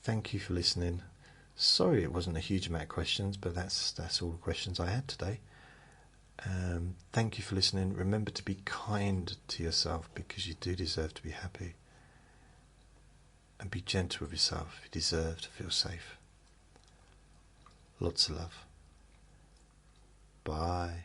Thank you for listening. Sorry it wasn't a huge amount of questions, but that's all the questions I had today. Thank you for listening. Remember to be kind to yourself, because you do deserve to be happy. And be gentle with yourself. You deserve to feel safe. Lots of love. Bye.